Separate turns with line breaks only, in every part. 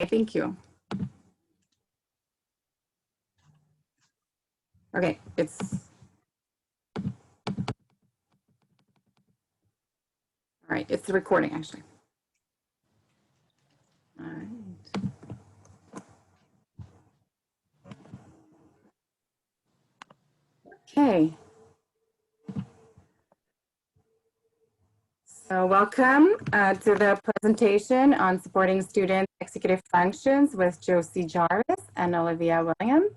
Thank you. Okay, all right, it's recording actually. All right. Okay. So welcome to the presentation on supporting student executive functions with Josie Jarvis and Olivia Williams.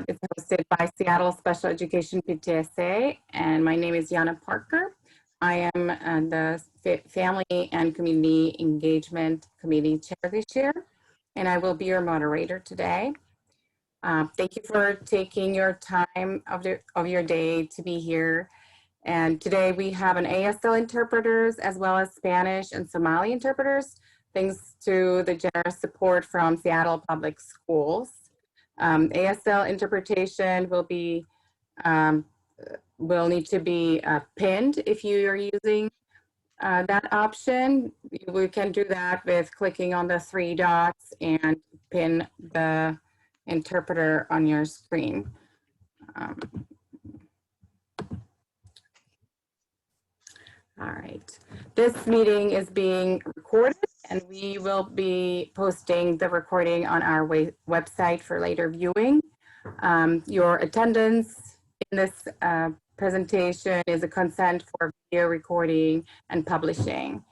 It's hosted by Seattle Special Education PTSA, and my name is Yana Parker. I am the Family and Community Engagement Committee Chair this year, and I will be your moderator today. Thank you for taking your time of your day to be here. And today we have an ASL interpreters as well as Spanish and Somali interpreters, thanks to the generous support from Seattle Public Schools. ASL interpretation will need to be pinned if you are using that option. We can do that with clicking on the 3 dots and pin the interpreter on your screen. All right, this meeting is being recorded and we will be posting the recording on our website for later viewing. Your attendance in this presentation is a consent for video recording and publishing.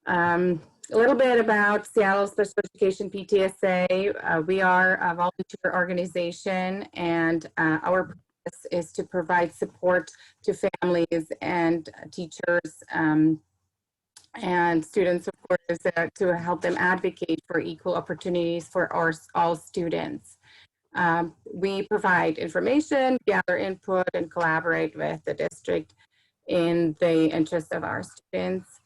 A little bit about Seattle Special Education PTSA. We are a volunteer organization, and our purpose is to provide support to families and teachers and students, of course, to help them advocate for equal opportunities for all students. We provide information, gather input, and collaborate with the district in the interest of our students.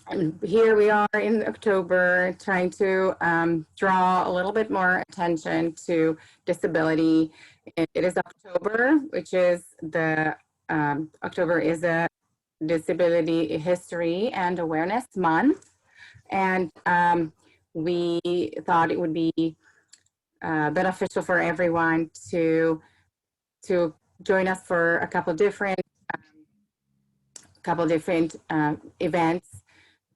And here we are in October trying to draw a little bit more attention to disability. It is October, which is October is a Disability History and Awareness Month. And we thought it would be beneficial for everyone to join us for a couple different events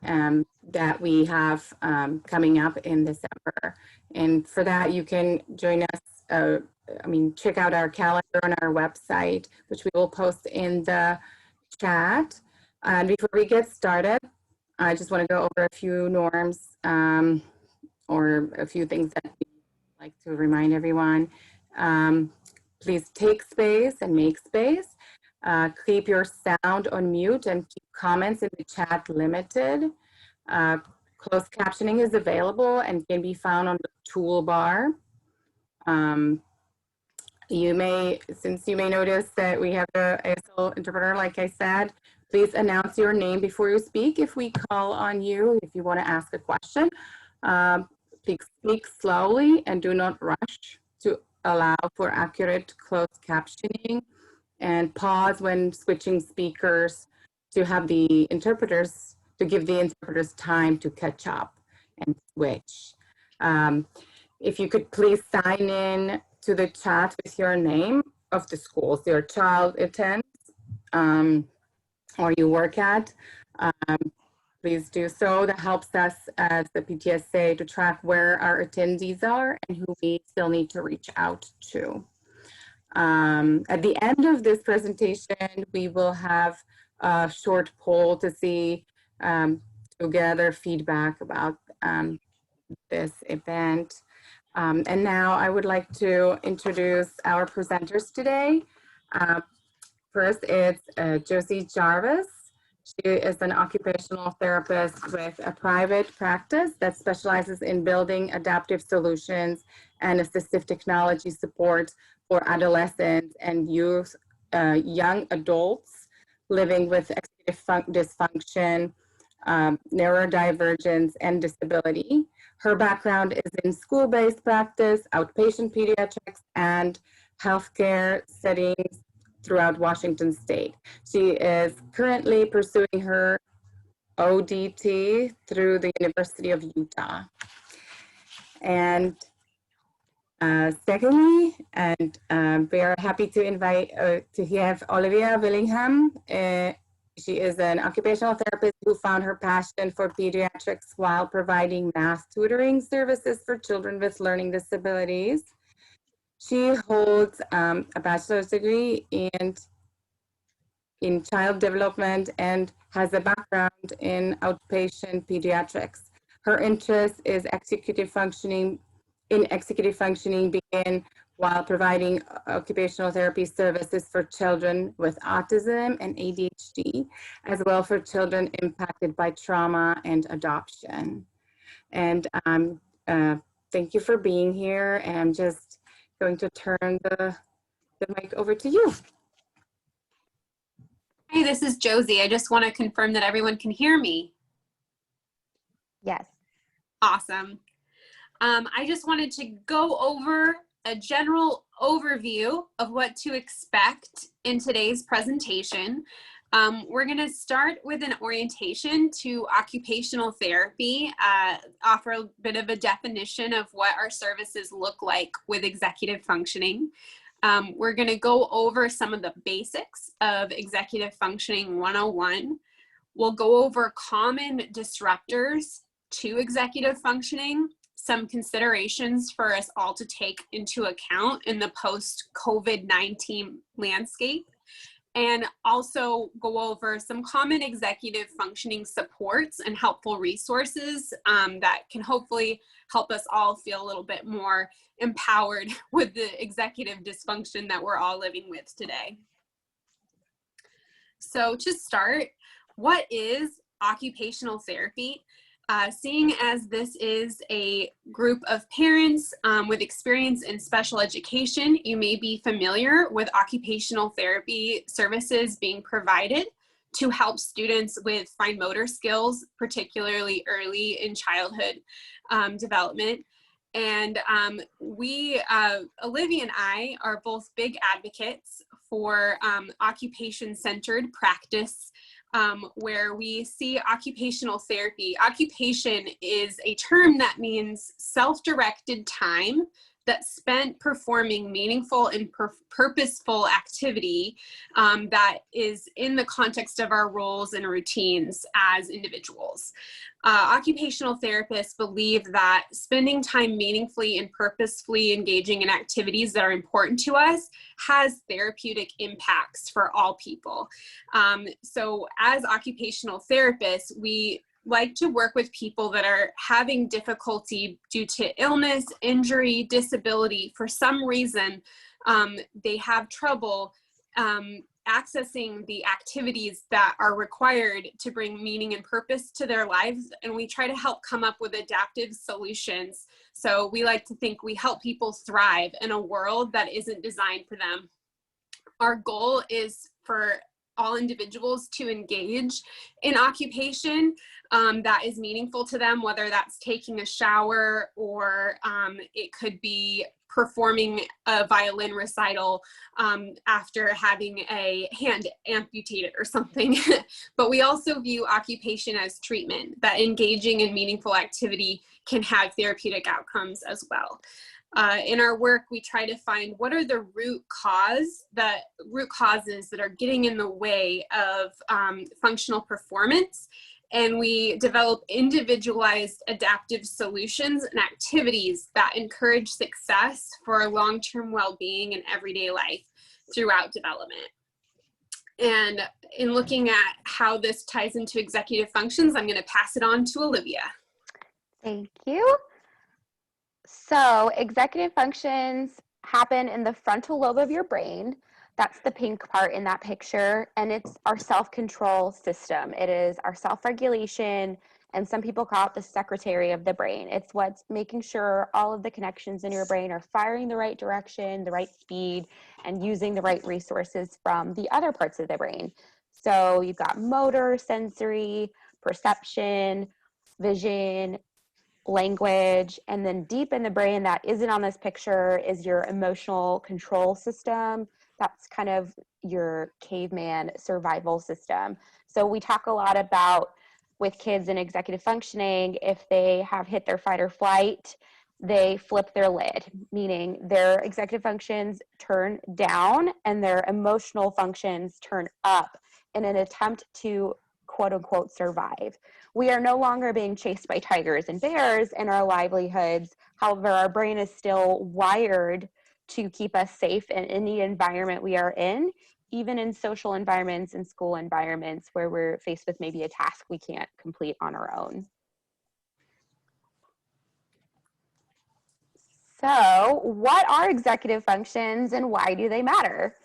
that we have coming up in December. And for that, you can join us, check out our calendar on our website, which we will post in the chat. And before we get started, I just want to go over a few norms or a few things that we like to remind everyone. Please take space and make space. Keep your sound on mute and keep comments in the chat limited. Closed captioning is available and can be found on the toolbar. Since you may notice that we have the ASL interpreter, like I said, please announce your name before you speak if we call on you, if you want to ask a question. Please speak slowly and do not rush to allow for accurate closed captioning, and pause when switching speakers to have the interpreters, to give the interpreters time to catch up and switch. If you could please sign in to the chat with your name of the schools your child attends or you work at. Please do so. That helps us as the PTSA to track where our attendees are and who we still need to reach out to. At the end of this presentation, we will have a short poll to see, to gather feedback about this event. And now I would like to introduce our presenters today. First, it's Josie Jarvis. She is an occupational therapist with a private practice that specializes in building adaptive solutions and assistive technology support for adolescents and youth, young adults living with executive dysfunction, neurodivergence, and disability. Her background is in school-based practice, outpatient pediatrics, and healthcare settings throughout Washington State. She is currently pursuing her ODT through the University of Utah. And secondly, we are happy to invite to have Olivia Willingham. She is an occupational therapist who found her passion for pediatrics while providing math tutoring services for children with learning disabilities. She holds a bachelor's degree in child development and has a background in outpatient pediatrics. Her interest is executive functioning began while providing occupational therapy services for children with autism and ADHD, as well for children impacted by trauma and adoption. And thank you for being here. And I'm just going to turn the mic over to you.
Hi, this is Josie. I just want to confirm that everyone can hear me.
Yes.
Awesome. I just wanted to go over a general overview of what to expect in today's presentation. We're going to start with an orientation to occupational therapy, offer a bit of a definition of what our services look like with executive functioning. We're going to go over some of the basics of executive functioning 101. We'll go over common disruptors to executive functioning, some considerations for us all to take into account in the post-COVID-19 landscape, and also go over some common executive functioning supports and helpful resources that can hopefully help us all feel a little bit more empowered with the executive dysfunction that we're all living with today. So to start, what is occupational therapy? Seeing as this is a group of parents with experience in special education, you may be familiar with occupational therapy services being provided to help students with fine motor skills, particularly early in childhood development. And Olivia and I are both big advocates for occupation-centered practice, where we see occupational therapy. Occupation is a term that means self-directed time that's spent performing meaningful and purposeful activity that is in the context of our roles and routines as individuals. Occupational therapists believe that spending time meaningfully and purposefully engaging in activities that are important to us has therapeutic impacts for all people. So as occupational therapists, we like to work with people that are having difficulty due to illness, injury, disability. For some reason, they have trouble accessing the activities that are required to bring meaning and purpose to their lives, and we try to help come up with adaptive solutions. So we like to think we help people thrive in a world that isn't designed for them. Our goal is for all individuals to engage in occupation that is meaningful to them, whether that's taking a shower or it could be performing a violin recital after having a hand amputated or something. But we also view occupation as treatment, that engaging in meaningful activity can have therapeutic outcomes as well. In our work, we try to find what are the root causes that are getting in the way of functional performance, and we develop individualized adaptive solutions and activities that encourage success for long-term well-being in everyday life throughout development. And in looking at how this ties into executive functions, I'm going to pass it on to Olivia.
Thank you. So executive functions happen in the frontal lobe of your brain. That's the pink part in that picture, and it's our self-control system. It is our self-regulation, and some people call it the secretary of the brain. It's what's making sure all of the connections in your brain are firing the right direction, the right speed, and using the right resources from the other parts of the brain. So you've got motor, sensory, perception, vision, language, and then deep in the brain that isn't on this picture is your emotional control system. That's kind of your caveman survival system. So we talk a lot about with kids in executive functioning, if they have hit their fight or flight, they flip their lid, meaning their executive functions turn down and their emotional functions turn up in an attempt to quote unquote survive. We are no longer being chased by tigers and bears in our livelihoods. However, our brain is still wired to keep us safe in any environment we are in, even in social environments and school environments where we're faced with maybe a task we can't complete on our own. So, what are executive functions and why do they matter?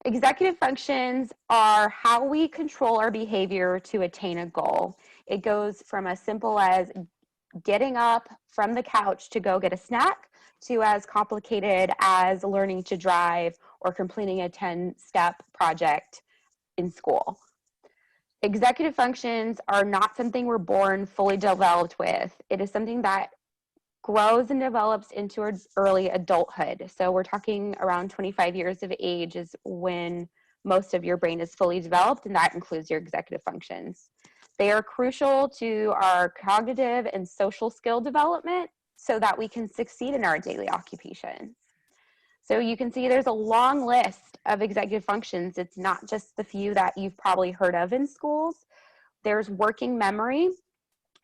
Executive functions are how we control our behavior to attain a goal. It goes from as simple as getting up from the couch to go get a snack to as complicated as learning to drive or completing a 10-step project in school. Executive functions are not something we're born fully developed with. It is something that grows and develops into early adulthood. So we're talking around 25 years of age is when most of your brain is fully developed, and that includes your executive functions. They are crucial to our cognitive and social skill development so that we can succeed in our daily occupations. So you can see there's a long list of executive functions. It's not just the few that you've probably heard of in schools. There's working memory,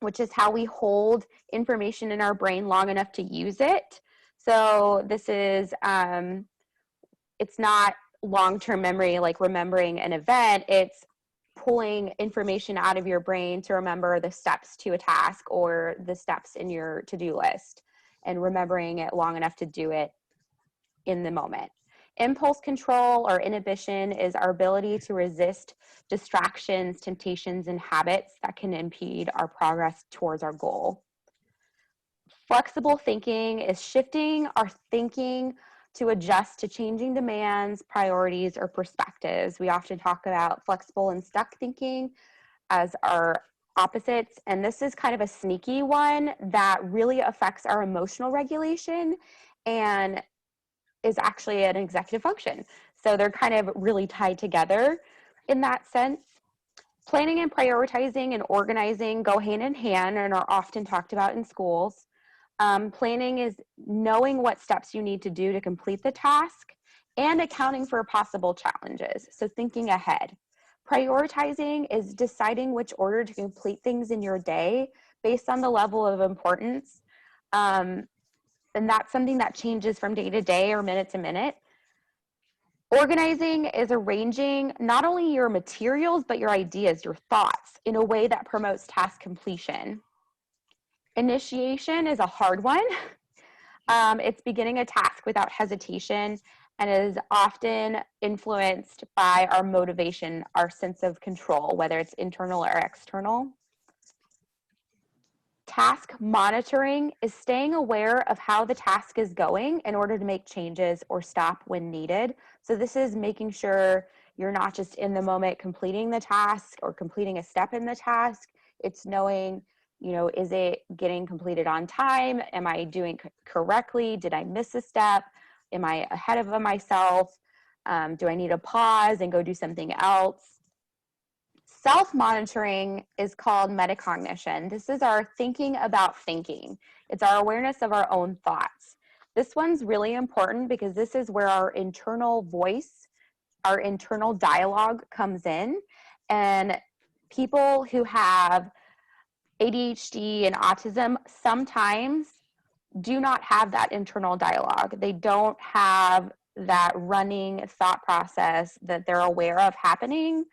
which is how we hold information in our brain long enough to use it. So this is, it's not long-term memory like remembering an event, it's pulling information out of your brain to remember the steps to a task or the steps in your to-do list and remembering it long enough to do it in the moment. Impulse control or inhibition is our ability to resist distractions, temptations, and habits that can impede our progress towards our goal. Flexible thinking is shifting our thinking to adjust to changing demands, priorities, or perspectives. We often talk about flexible and stuck thinking as our opposites, and this is kind of a sneaky one that really affects our emotional regulation and is actually an executive function. So they're kind of really tied together in that sense. Planning and prioritizing and organizing go hand in hand and are often talked about in schools. Planning is knowing what steps you need to do to complete the task and accounting for possible challenges. So thinking ahead. Prioritizing is deciding which order to complete things in your day based on the level of importance. And that's something that changes from day to day or minute to minute. Organizing is arranging not only your materials, but your ideas, your thoughts in a way that promotes task completion. Initiation is a hard one. It's beginning a task without hesitation and is often influenced by our motivation, our sense of control, whether it's internal or external. Task monitoring is staying aware of how the task is going in order to make changes or stop when needed. So this is making sure you're not just in the moment completing the task or completing a step in the task. It's knowing, you know, is it getting completed on time? Am I doing correctly? Did I miss a step? Am I ahead of myself? Do I need to pause and go do something else? Self-monitoring is called metacognition. This is our thinking about thinking. It's our awareness of our own thoughts. This one's really important because this is where our internal voice, our internal dialogue comes in. And people who have ADHD and autism sometimes do not have that internal dialogue. They don't have that running thought process that they're aware of happening,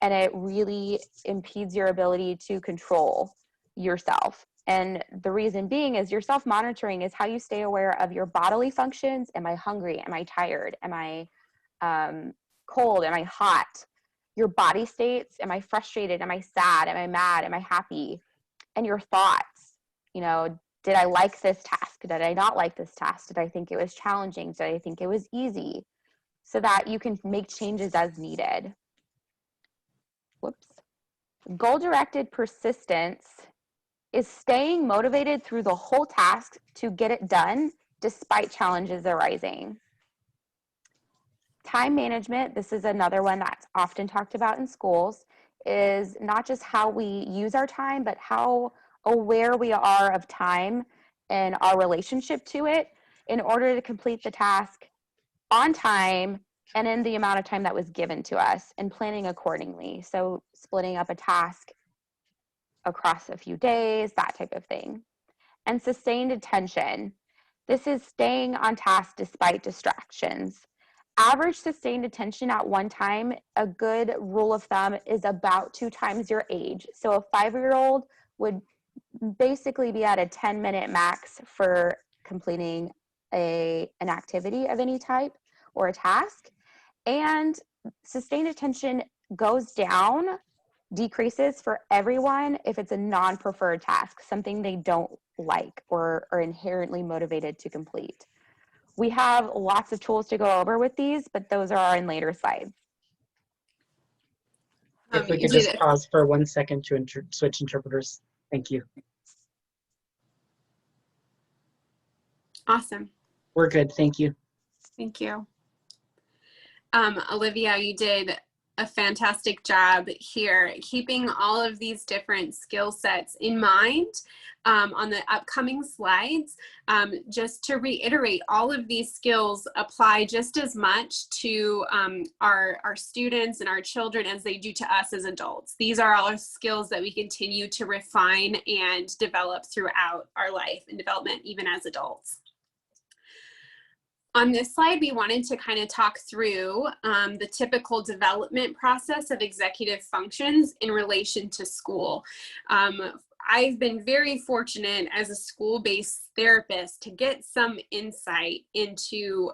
and it really impedes your ability to control yourself. And the reason being is your self-monitoring is how you stay aware of your bodily functions. Am I hungry? Am I tired? Am I cold? Am I hot? Your body states, am I frustrated? Am I sad? Am I mad? Am I happy? And your thoughts, you know, did I like this task? Did I not like this task? Did I think it was challenging? Did I think it was easy? So that you can make changes as needed. Whoops. Goal-directed persistence is staying motivated through the whole task to get it done despite challenges arising. Time management, this is another one that's often talked about in schools, is not just how we use our time, but how aware we are of time and our relationship to it in order to complete the task on time and in the amount of time that was given to us, and planning accordingly. So splitting up a task across a few days, that type of thing. And sustained attention. This is staying on task despite distractions. Average sustained attention at one time, a good rule of thumb is about 2 times your age. So a 5-year-old would basically be at a 10-minute max for completing an activity of any type or a task. And sustained attention goes down, decreases for everyone if it's a non-preferred task, something they don't like or are inherently motivated to complete. We have lots of tools to go over with these, but those are in later slides.
If we could just pause for 1 second to switch interpreters. Thank you.
Awesome.
We're good. Thank you.
Thank you. Olivia, you did a fantastic job here, keeping all of these different skill sets in mind on the upcoming slides. Just to reiterate, all of these skills apply just as much to our students and our children as they do to us as adults. These are all skills that we continue to refine and develop throughout our life and development, even as adults. On this slide, we wanted to kind of talk through the typical development process of executive functions in relation to school. I've been very fortunate as a school-based therapist to get some insight into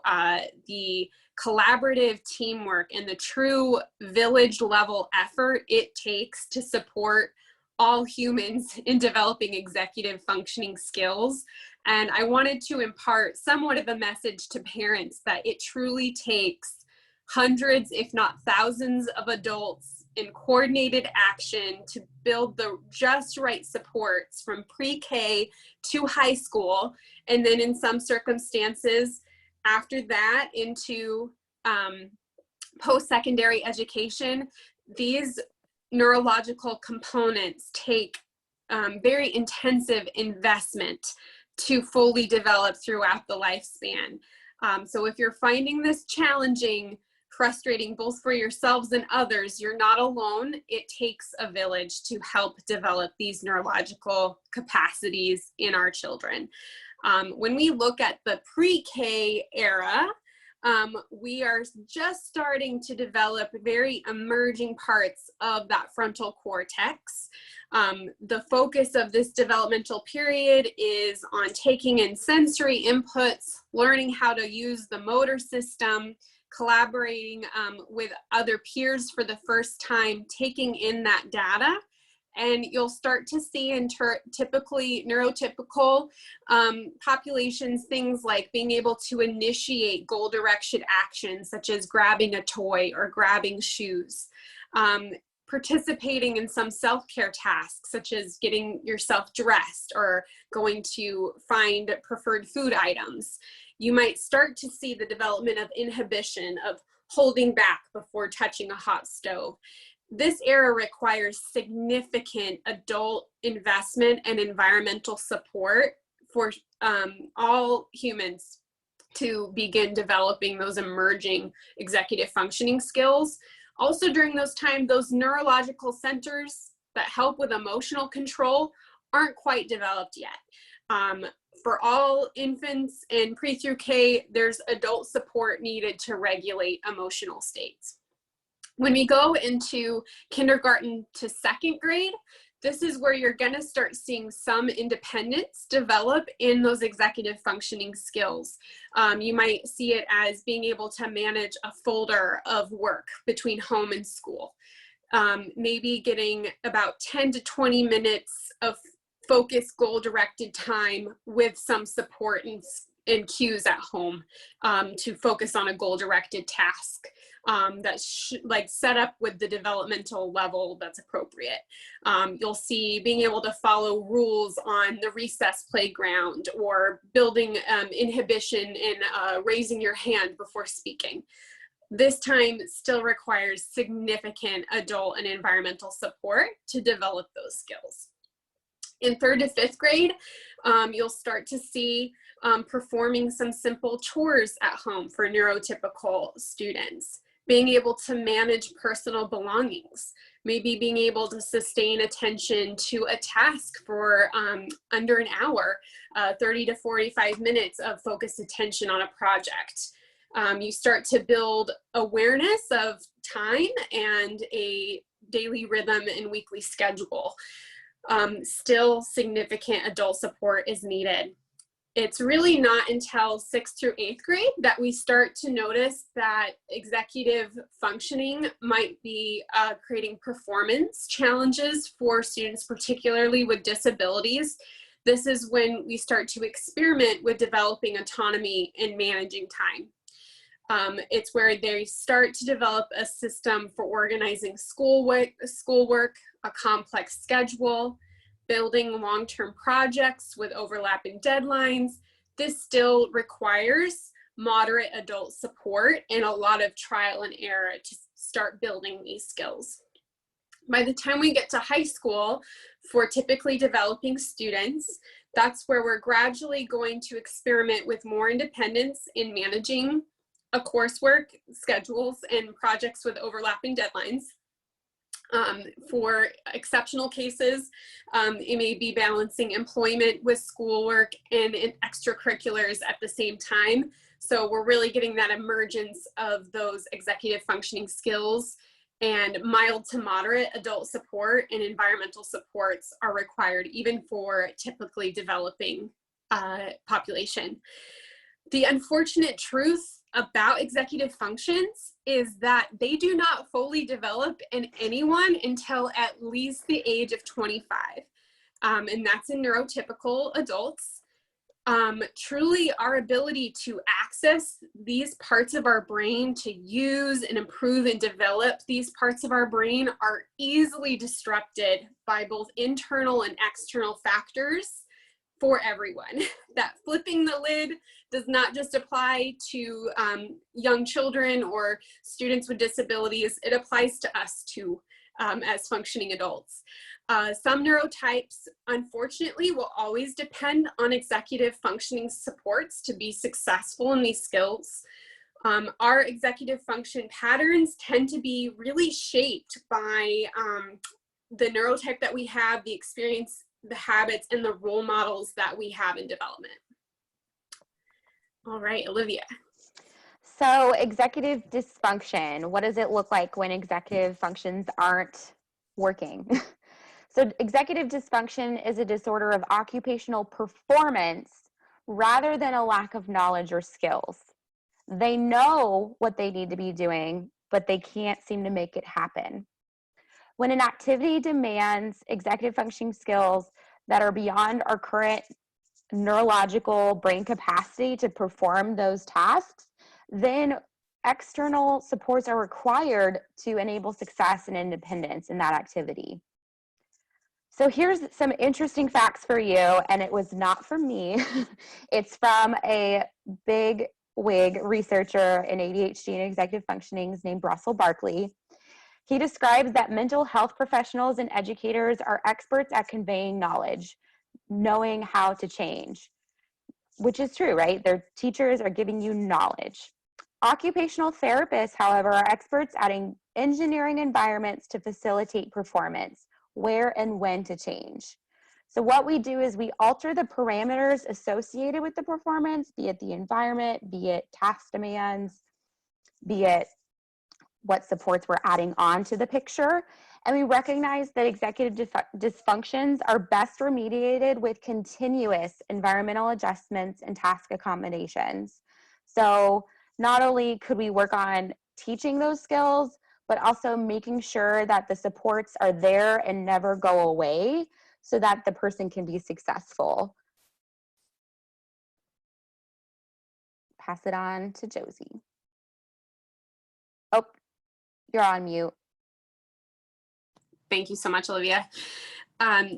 the collaborative teamwork and the true village level effort it takes to support all humans in developing executive functioning skills. And I wanted to impart somewhat of a message to parents that it truly takes hundreds, if not thousands, of adults in coordinated action to build the just right supports from pre-K to high school, and then in some circumstances after that into post-secondary education. These neurological components take very intensive investment to fully develop throughout the lifespan. So if you're finding this challenging, frustrating, both for yourselves and others, you're not alone. It takes a village to help develop these neurological capacities in our children. When we look at the pre-K era, we are just starting to develop very emerging parts of that frontal cortex. The focus of this developmental period is on taking in sensory inputs, learning how to use the motor system, collaborating with other peers for the first time, taking in that data. And you'll start to see in typically neurotypical populations things like being able to initiate goal-directed actions, such as grabbing a toy or grabbing shoes, participating in some self-care tasks, such as getting yourself dressed or going to find preferred food items. You might start to see the development of inhibition, of holding back before touching a hot stove. This era requires significant adult investment and environmental support for all humans to begin developing those emerging executive functioning skills. Also during those times, those neurological centers that help with emotional control aren't quite developed yet. For all infants and pre through K, there's adult support needed to regulate emotional states. When we go into kindergarten to second grade, this is where you're going to start seeing some independence develop in those executive functioning skills. You might see it as being able to manage a folder of work between home and school. Maybe getting about 10 to 20 minutes of focused, goal-directed time with some support and cues at home to focus on a goal-directed task that's like set up with the developmental level that's appropriate. You'll see being able to follow rules on the recess playground, or building inhibition in raising your hand before speaking. This time still requires significant adult and environmental support to develop those skills. In 3rd to 5th grade, you'll start to see performing some simple chores at home for neurotypical students, being able to manage personal belongings, maybe being able to sustain attention to a task for under an hour, 30 to 45 minutes of focused attention on a project. You start to build awareness of time and a daily rhythm and weekly schedule. Still significant adult support is needed. It's really not until 6th through 8th grade that we start to notice that executive functioning might be creating performance challenges for students, particularly with disabilities. This is when we start to experiment with developing autonomy and managing time. It's where they start to develop a system for organizing schoolwork, a complex schedule, building long-term projects with overlapping deadlines. This still requires moderate adult support and a lot of trial and error to start building these skills. By the time we get to high school, for typically developing students, that's where we're gradually going to experiment with more independence in managing a coursework, schedules, and projects with overlapping deadlines. For exceptional cases, it may be balancing employment with schoolwork and extracurriculars at the same time. So we're really getting that emergence of those executive functioning skills, and mild to moderate adult support and environmental supports are required even for typically developing population. The unfortunate truth about executive functions is that they do not fully develop in anyone until at least the age of 25. And that's in neurotypical adults. Truly, our ability to access these parts of our brain, to use and improve and develop these parts of our brain, are easily disrupted by both internal and external factors for everyone. That flipping the lid does not just apply to young children or students with disabilities. It applies to us too, as functioning adults. Some neurotypes, unfortunately, will always depend on executive functioning supports to be successful in these skills. Our executive function patterns tend to be really shaped by the neurotype that we have, the experience, the habits, and the role models that we have in development. All right, Olivia.
So executive dysfunction, what does it look like when executive functions aren't working? So executive dysfunction is a disorder of occupational performance rather than a lack of knowledge or skills. They know what they need to be doing, but they can't seem to make it happen. When an activity demands executive functioning skills that are beyond our current neurological brain capacity to perform those tasks, then external supports are required to enable success and independence in that activity. So here's some interesting facts for you, and it was not from me. It's from a big wig researcher in ADHD and executive functioning named Russell Barkley. He describes that mental health professionals and educators are experts at conveying knowledge, knowing how to change, which is true, right? Their teachers are giving you knowledge. Occupational therapists, however, are experts at engineering environments to facilitate performance, where and when to change. So what we do is we alter the parameters associated with the performance, be it the environment, be it task demands, be it what supports we're adding on to the picture. And we recognize that executive dysfunctions are best remediated with continuous environmental adjustments and task accommodations. So not only could we work on teaching those skills, but also making sure that the supports are there and never go away so that the person can be successful. Pass it on to Josie. Oh, you're on mute.
Thank you so much, Olivia.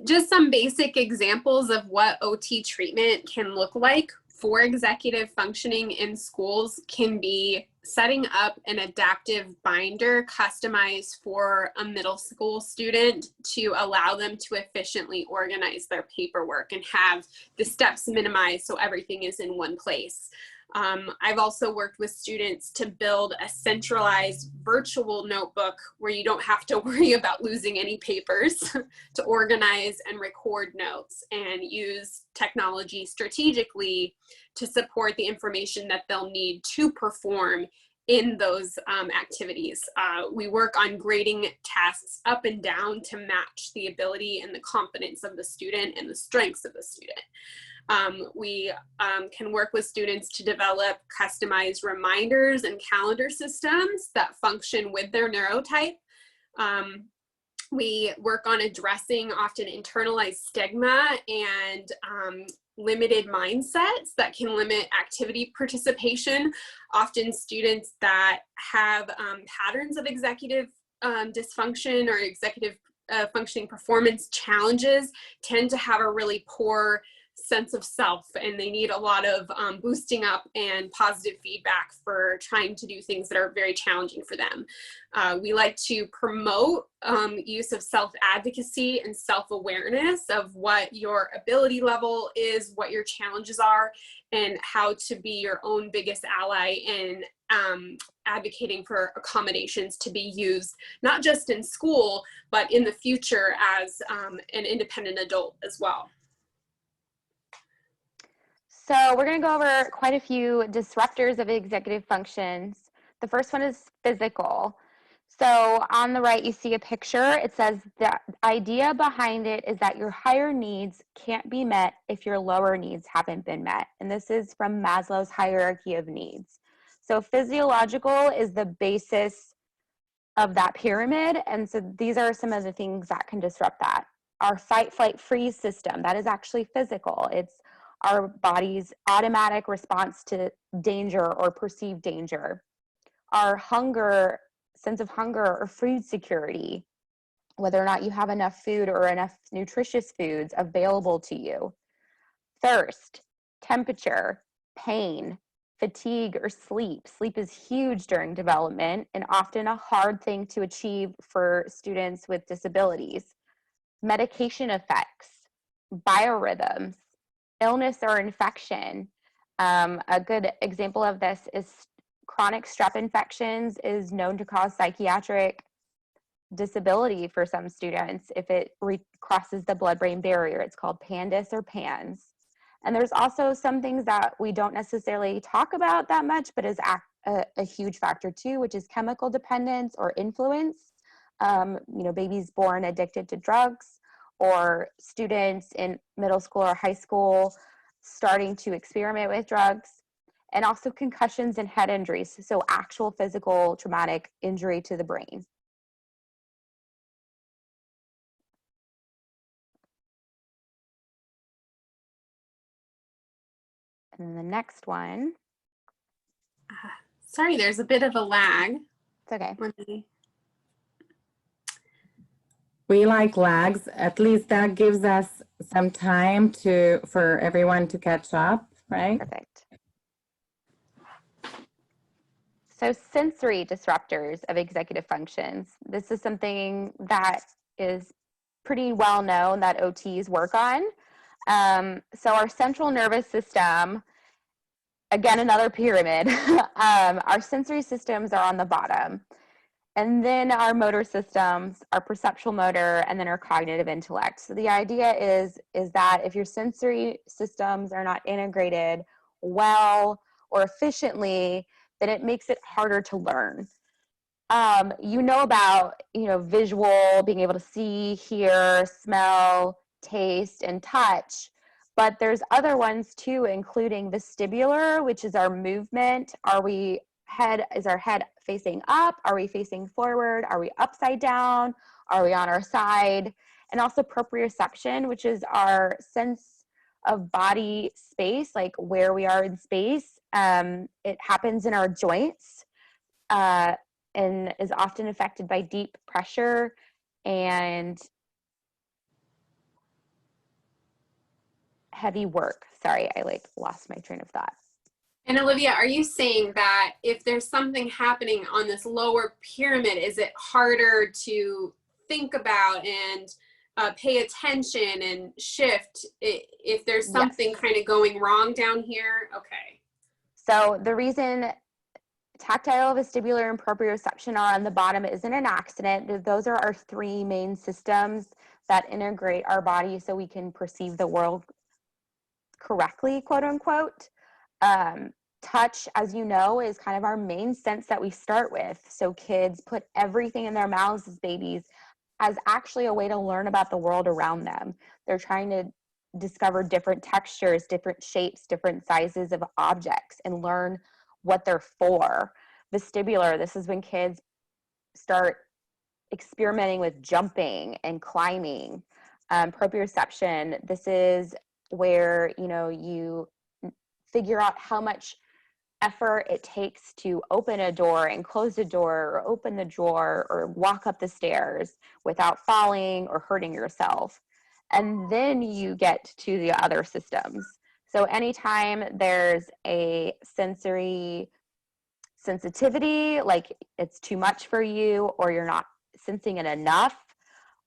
Just some basic examples of what OT treatment can look like for executive functioning in schools can be setting up an adaptive binder customized for a middle school student to allow them to efficiently organize their paperwork and have the steps minimized so everything is in one place. I've also worked with students to build a centralized virtual notebook where you don't have to worry about losing any papers to organize and record notes, and use technology strategically to support the information that they'll need to perform in those activities. We work on grading tasks up and down to match the ability and the competence of the student and the strengths of the student. We can work with students to develop customized reminders and calendar systems that function with their neurotype. We work on addressing often internalized stigma and limited mindsets that can limit activity participation. Often students that have patterns of executive dysfunction or executive functioning performance challenges tend to have a really poor sense of self, and they need a lot of boosting up and positive feedback for trying to do things that are very challenging for them. We like to promote use of self-advocacy and self-awareness of what your ability level is, what your challenges are, and how to be your own biggest ally in advocating for accommodations to be used, not just in school, but in the future as an independent adult as well.
So we're going to go over quite a few disruptors of executive functions. The first one is physical. So on the right, you see a picture. It says the idea behind it is that your higher needs can't be met if your lower needs haven't been met. And this is from Maslow's hierarchy of needs. So physiological is the basis of that pyramid. And so these are some of the things that can disrupt that. Our fight, flight, freeze system, that is actually physical. It's our body's automatic response to danger or perceived danger. Our hunger, sense of hunger or food security, whether or not you have enough food or enough nutritious foods available to you. Thirst, temperature, pain, fatigue, or sleep. Sleep is huge during development and often a hard thing to achieve for students with disabilities. Medication effects, biorhythms, illness or infection. A good example of this is chronic strep infections is known to cause psychiatric disability for some students if it crosses the blood-brain barrier. It's called PANDAS or PANS. And there's also some things that we don't necessarily talk about that much, but is a huge factor too, which is chemical dependence or influence. Babies born addicted to drugs, or students in middle school or high school starting to experiment with drugs, and also concussions and head injuries, so actual physical traumatic injury to the brain. And then the next one.
Sorry, there's a bit of a lag.
It's okay.
We like lags. At least that gives us some time for everyone to catch up, right?
Perfect. So sensory disruptors of executive functions. This is something that is pretty well known that OTs work on. So our central nervous system, again, another pyramid. Our sensory systems are on the bottom. And then our motor systems, our perceptual motor, and then our cognitive intellect. So the idea is that if your sensory systems are not integrated well or efficiently, then it makes it harder to learn. About, visual, being able to see, hear, smell, taste, and touch. But there's other ones too, including vestibular, which is our movement. Is our head facing up? Are we facing forward? Are we upside down? Are we on our side? And also proprioception, which is our sense of body space, like where we are in space. It happens in our joints and is often affected by deep pressure and heavy work. Sorry, I lost my train of thought.
And Olivia, are you saying that if there's something happening on this lower pyramid, is it harder to think about and pay attention and shift if there's something
Yes.
kind of going wrong down here? Okay.
So the reason tactile, vestibular, and proprioception are on the bottom isn't an accident. Those are our three main systems that integrate our body so we can perceive the world correctly, quote unquote. Touch, as you know, is kind of our main sense that we start with. So kids put everything in their mouths as babies as actually a way to learn about the world around them. They're trying to discover different textures, different shapes, different sizes of objects, and learn what they're for. Vestibular, this is when kids start experimenting with jumping and climbing. Proprioception, this is where, you know, you figure out how much effort it takes to open a door and close a door, or open the drawer, or walk up the stairs without falling or hurting yourself. And then you get to the other systems. So anytime there's a sensory sensitivity, like it's too much for you, or you're not sensing it enough,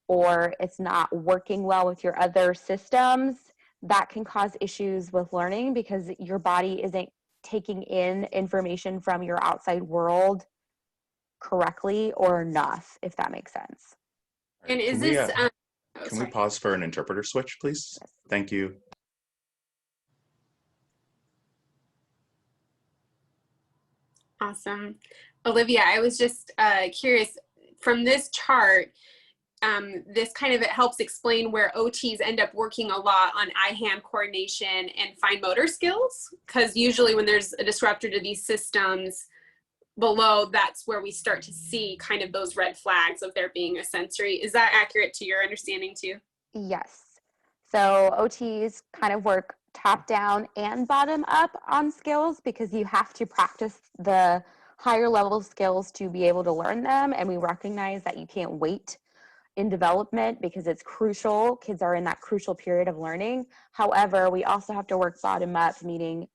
or it's not working well with your other systems, that can cause issues with learning because your body isn't taking in information from your outside world correctly or enough, if that makes sense.
And is
Can we,
this,
can we pause for an interpreter switch, please?
Yes.
Thank you.
awesome. Olivia, I was just curious, from this chart, this kind of, it helps explain where OTs end up working a lot on eye-hand coordination and fine motor skills, because usually when there's a disruptor to these systems below, that's where we start to see kind of those red flags of there being a sensory. Is that accurate to your understanding too?
Yes. So OTs kind of work top down and bottom up on skills because you have to practice the higher level skills to be able to learn them. And we recognize that you can't wait in development because it's crucial. Kids are in that crucial period of learning. However, we also have to work bottom up, meaning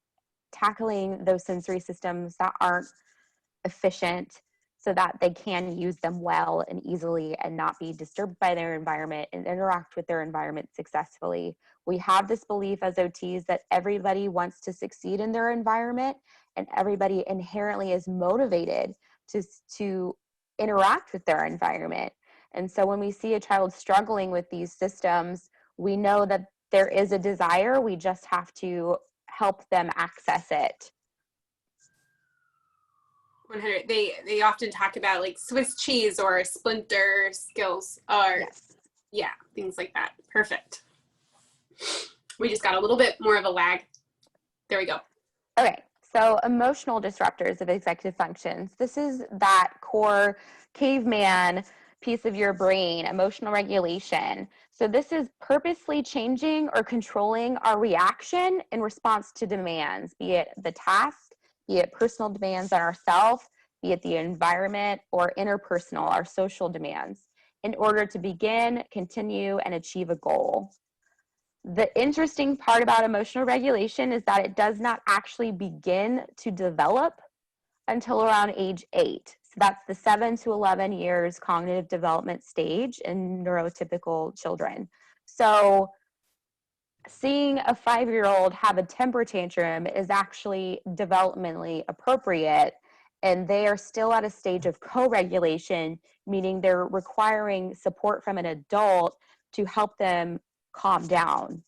tackling those sensory systems that aren't efficient so that they can use them well and easily and not be disturbed by their environment and interact with their environment successfully. We have this belief as OTs that everybody wants to succeed in their environment and everybody inherently is motivated to interact with their environment. And so when we see a child struggling with these systems, we know that there is a desire. We just have to help them access it.
100. They often talk about like Swiss cheese or splinter skills, or
Yes.
yeah, things like that. Perfect. We just got a little bit more of a lag. There we go.
Okay, so emotional disruptors of executive functions. This is that core caveman piece of your brain, emotional regulation. So this is purposely changing or controlling our reaction in response to demands, be it the task, be it personal demands on ourselves, be it the environment, or interpersonal, our social demands, in order to begin, continue, and achieve a goal. The interesting part about emotional regulation is that it does not actually begin to develop until around age 8. So that's the 7 to 11 years cognitive development stage in neurotypical children. So seeing a 5-year-old have a temper tantrum is actually developmentally appropriate, and they are still at a stage of co-regulation, meaning they're requiring support from an adult to help them calm down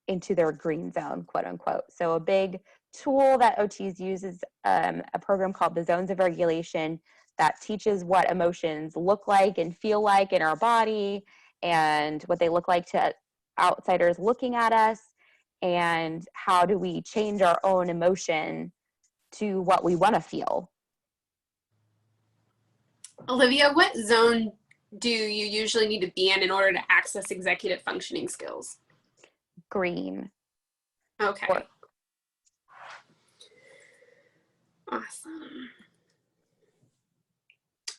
into their green zone, quote unquote. So a big tool that OTs use is a program called the Zones of Regulation that teaches what emotions look like and feel like in our body and what they look like to outsiders looking at us, and how do we change our own emotion to what we want to feel.
Olivia, what zone do you usually need to be in order to access executive functioning skills?
Green.
Okay.
Or-
Awesome.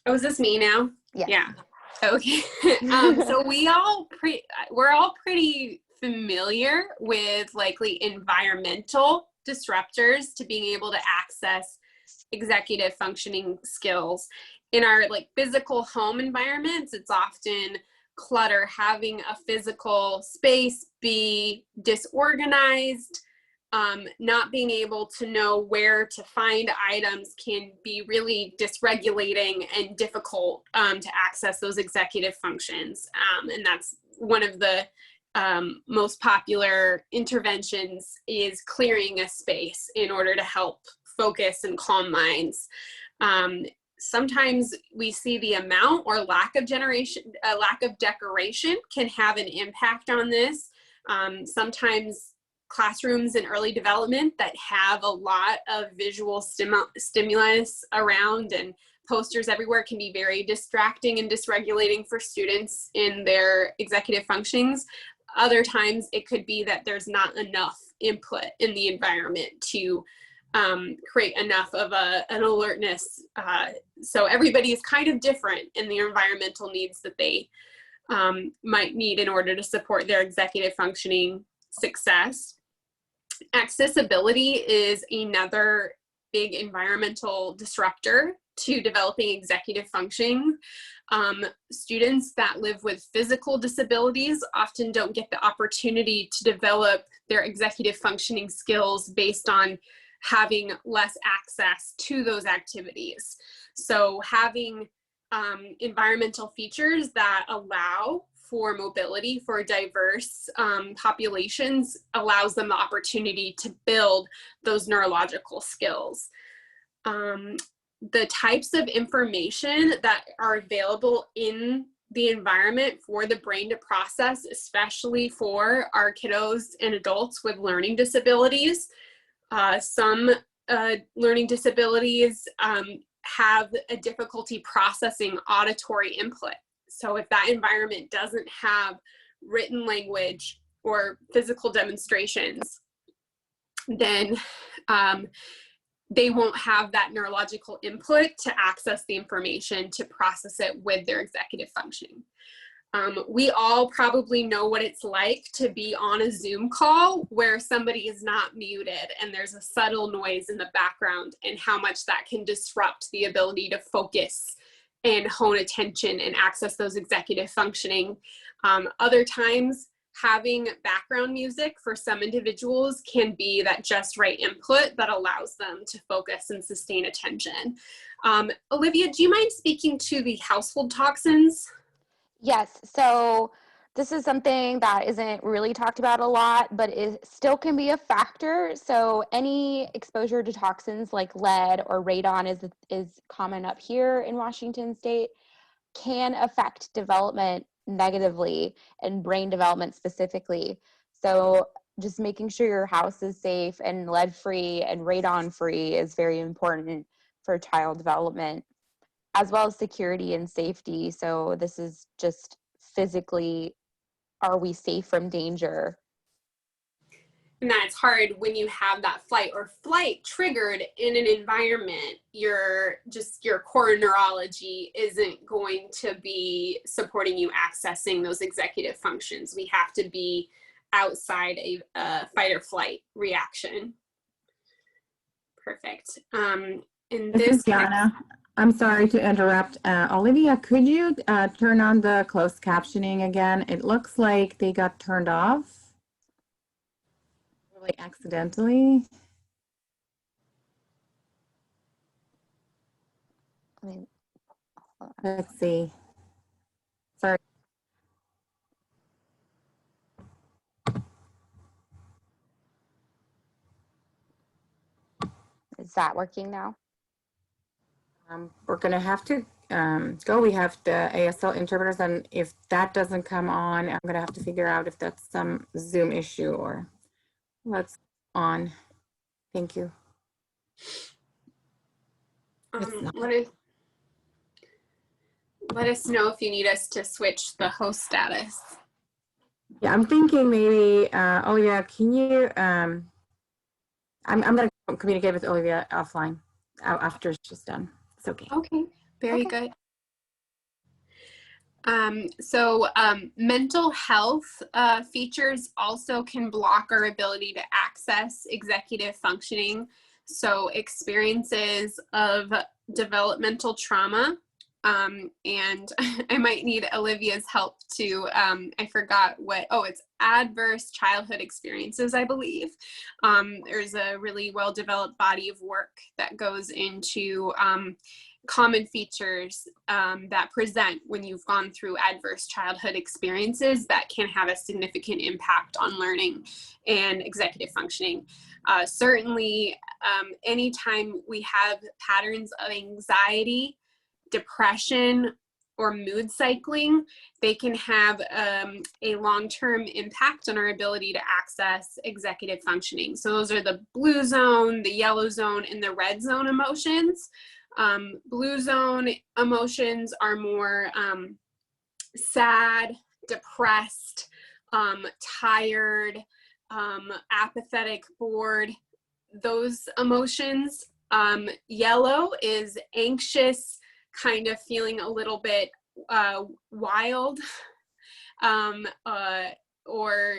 Oh, is this me now?
Yes.
Yeah. Okay. So we're all pretty familiar with likely environmental disruptors to being able to access executive functioning skills. In our like physical home environments, it's often clutter, having a physical space be disorganized, not being able to know where to find items can be really dysregulating and difficult to access those executive functions. And that's one of the most popular interventions, is clearing a space in order to help focus and calm minds. Sometimes we see the amount or lack of decoration can have an impact on this. Sometimes classrooms in early development that have a lot of visual stimulus around and posters everywhere can be very distracting and dysregulating for students in their executive functionings. Other times it could be that there's not enough input in the environment to create enough of an alertness. So everybody is kind of different in the environmental needs that they might need in order to support their executive functioning success. Accessibility is another big environmental disruptor to developing executive functioning. Students that live with physical disabilities often don't get the opportunity to develop their executive functioning skills based on having less access to those activities. So having environmental features that allow for mobility for diverse populations allows them the opportunity to build those neurological skills. The types of information that are available in the environment for the brain to process, especially for our kiddos and adults with learning disabilities. Some learning disabilities have a difficulty processing auditory input. So if that environment doesn't have written language or physical demonstrations, then they won't have that neurological input to access the information to process it with their executive functioning. We all probably know what it's like to be on a Zoom call where somebody is not muted and there's a subtle noise in the background, and how much that can disrupt the ability to focus and hone attention and access those executive functioning. Other times, having background music for some individuals can be that just right input that allows them to focus and sustain attention. Olivia, do you mind speaking to the household toxins?
Yes, so this is something that isn't really talked about a lot, but it still can be a factor. So any exposure to toxins like lead or radon is common up here in Washington State, can affect development negatively and brain development specifically. So just making sure your house is safe and lead-free and radon-free is very important for child development, as well as security and safety. So this is just physically, are we safe from danger?
And that's hard when you have that flight or flight triggered in an environment. Your core neurology isn't going to be supporting you accessing those executive functions. We have to be outside a fight or flight reaction. Perfect. And
This is Jana. I'm sorry to interrupt. Olivia, could you turn on the closed captioning again? It looks like they got turned off. Really accidentally. Let's see. Sorry.
Is that working now?
We're going to have to go. We have the ASL interpreters, and if that doesn't come on, I'm going to have to figure out if that's some Zoom issue or what's on. Thank you.
Let us know if you need us to switch the host status.
Yeah, I'm thinking maybe, Olivia, can you, I'm going to communicate with Olivia offline after she's done. It's okay.
Okay, very good. Mental health features also can block our ability to access executive functioning. So experiences of developmental trauma, and I might need Olivia's help to, I forgot it's adverse childhood experiences, I believe. There's a really well-developed body of work that goes into common features that present when you've gone through adverse childhood experiences that can have a significant impact on learning and executive functioning. Certainly, anytime we have patterns of anxiety, depression, or mood cycling, they can have a long-term impact on our ability to access executive functioning. So those are the blue zone, the yellow zone, and the red zone emotions. Blue zone emotions are more sad, depressed, tired, apathetic, bored, those emotions. Yellow is anxious, kind of feeling a little bit wild, or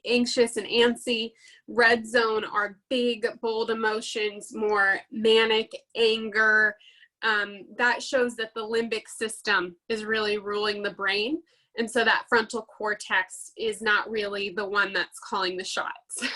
anxious and antsy. Red zone are big, bold emotions, more manic, anger. That shows that the limbic system is really ruling the brain. And so that frontal cortex is not really the one that's calling the shots.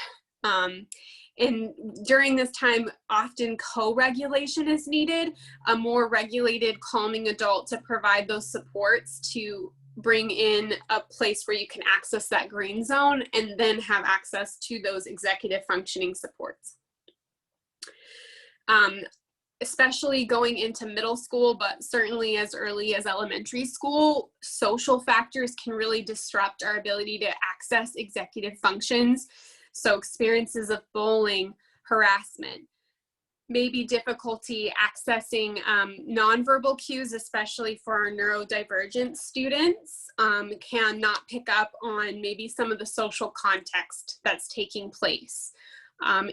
And during this time, often co-regulation is needed, a more regulated, calming adult to provide those supports to bring in a place where you can access that green zone and then have access to those executive functioning supports. Especially going into middle school, but certainly as early as elementary school, social factors can really disrupt our ability to access executive functions. So experiences of bullying, harassment, maybe difficulty accessing nonverbal cues, especially for our neurodivergent students, can not pick up on maybe some of the social context that's taking place.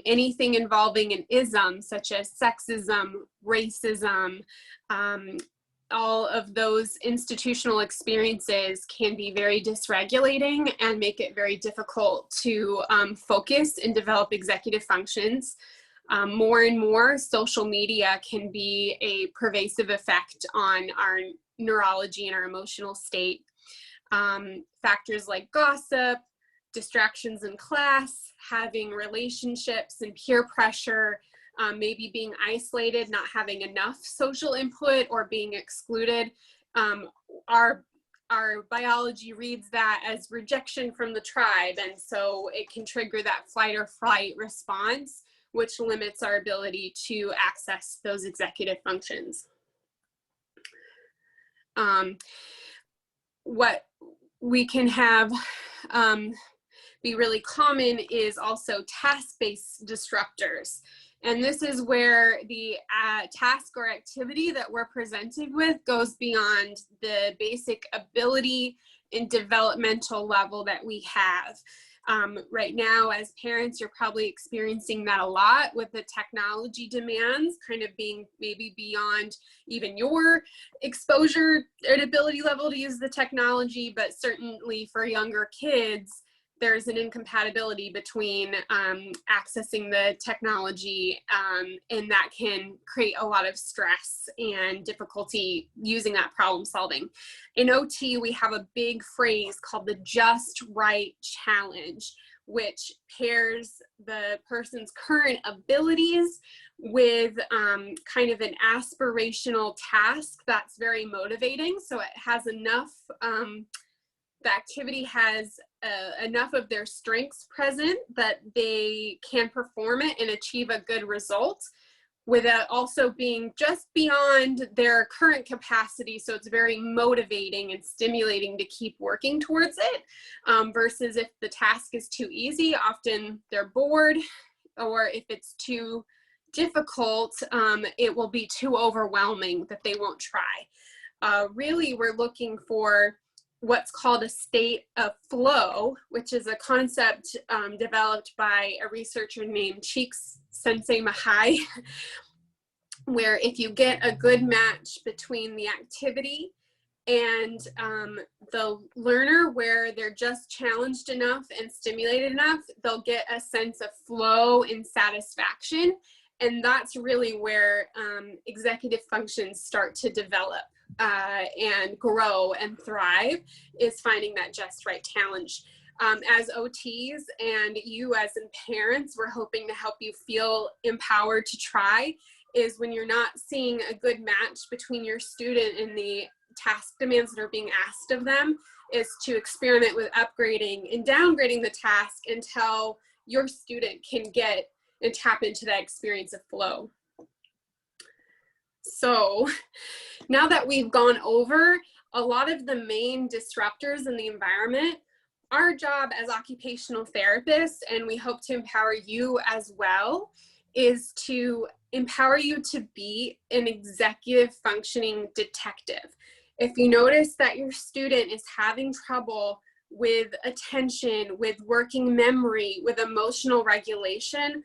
Anything involving an ism, such as sexism, racism, all of those institutional experiences can be very dysregulating and make it very difficult to focus and develop executive functions. More and more, social media can be a pervasive effect on our neurology and our emotional state. Factors like gossip, distractions in class, having relationships and peer pressure, maybe being isolated, not having enough social input, or being excluded. Our biology reads that as rejection from the tribe, and so it can trigger that flight or flight response, which limits our ability to access those executive functions. What we can have be really common is also task-based disruptors. And this is where the task or activity that we're presented with goes beyond the basic ability and developmental level that we have. Right now, as parents, you're probably experiencing that a lot with the technology demands kind of being maybe beyond even your exposure and ability level to use the technology, but certainly for younger kids, there's an incompatibility between accessing the technology, and that can create a lot of stress and difficulty using that problem solving. In OT, we have a big phrase called the just right challenge, which pairs the person's current abilities with kind of an aspirational task that's very motivating. So it has enough, the activity has enough of their strengths present that they can perform it and achieve a good result without also being just beyond their current capacity. So it's very motivating and stimulating to keep working towards it, versus if the task is too easy, often they're bored, or if it's too difficult, it will be too overwhelming that they won't try. Really, we're looking for what's called a state of flow, which is a concept developed by a researcher named Cheeks Sensei Mahai, where if you get a good match between the activity And the learner, where they're just challenged enough and stimulated enough, they'll get a sense of flow and satisfaction. And that's really where executive functions start to develop and grow and thrive, is finding that just right challenge. As OTs and you as in parents, we're hoping to help you feel empowered to try, is when you're not seeing a good match between your student and the task demands that are being asked of them, is to experiment with upgrading and downgrading the task until your student can get and tap into that experience of flow. So now that we've gone over a lot of the main disruptors in the environment, our job as occupational therapists, and we hope to empower you as well, is to empower you to be an executive functioning detective. If you notice that your student is having trouble with attention, with working memory, with emotional regulation,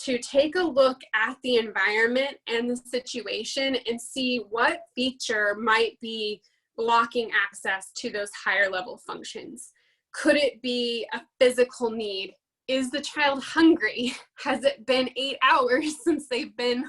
to take a look at the environment and the situation and see what feature might be blocking access to those higher level functions. Could it be a physical need? Is the child hungry? Has it been 8 hours since they've been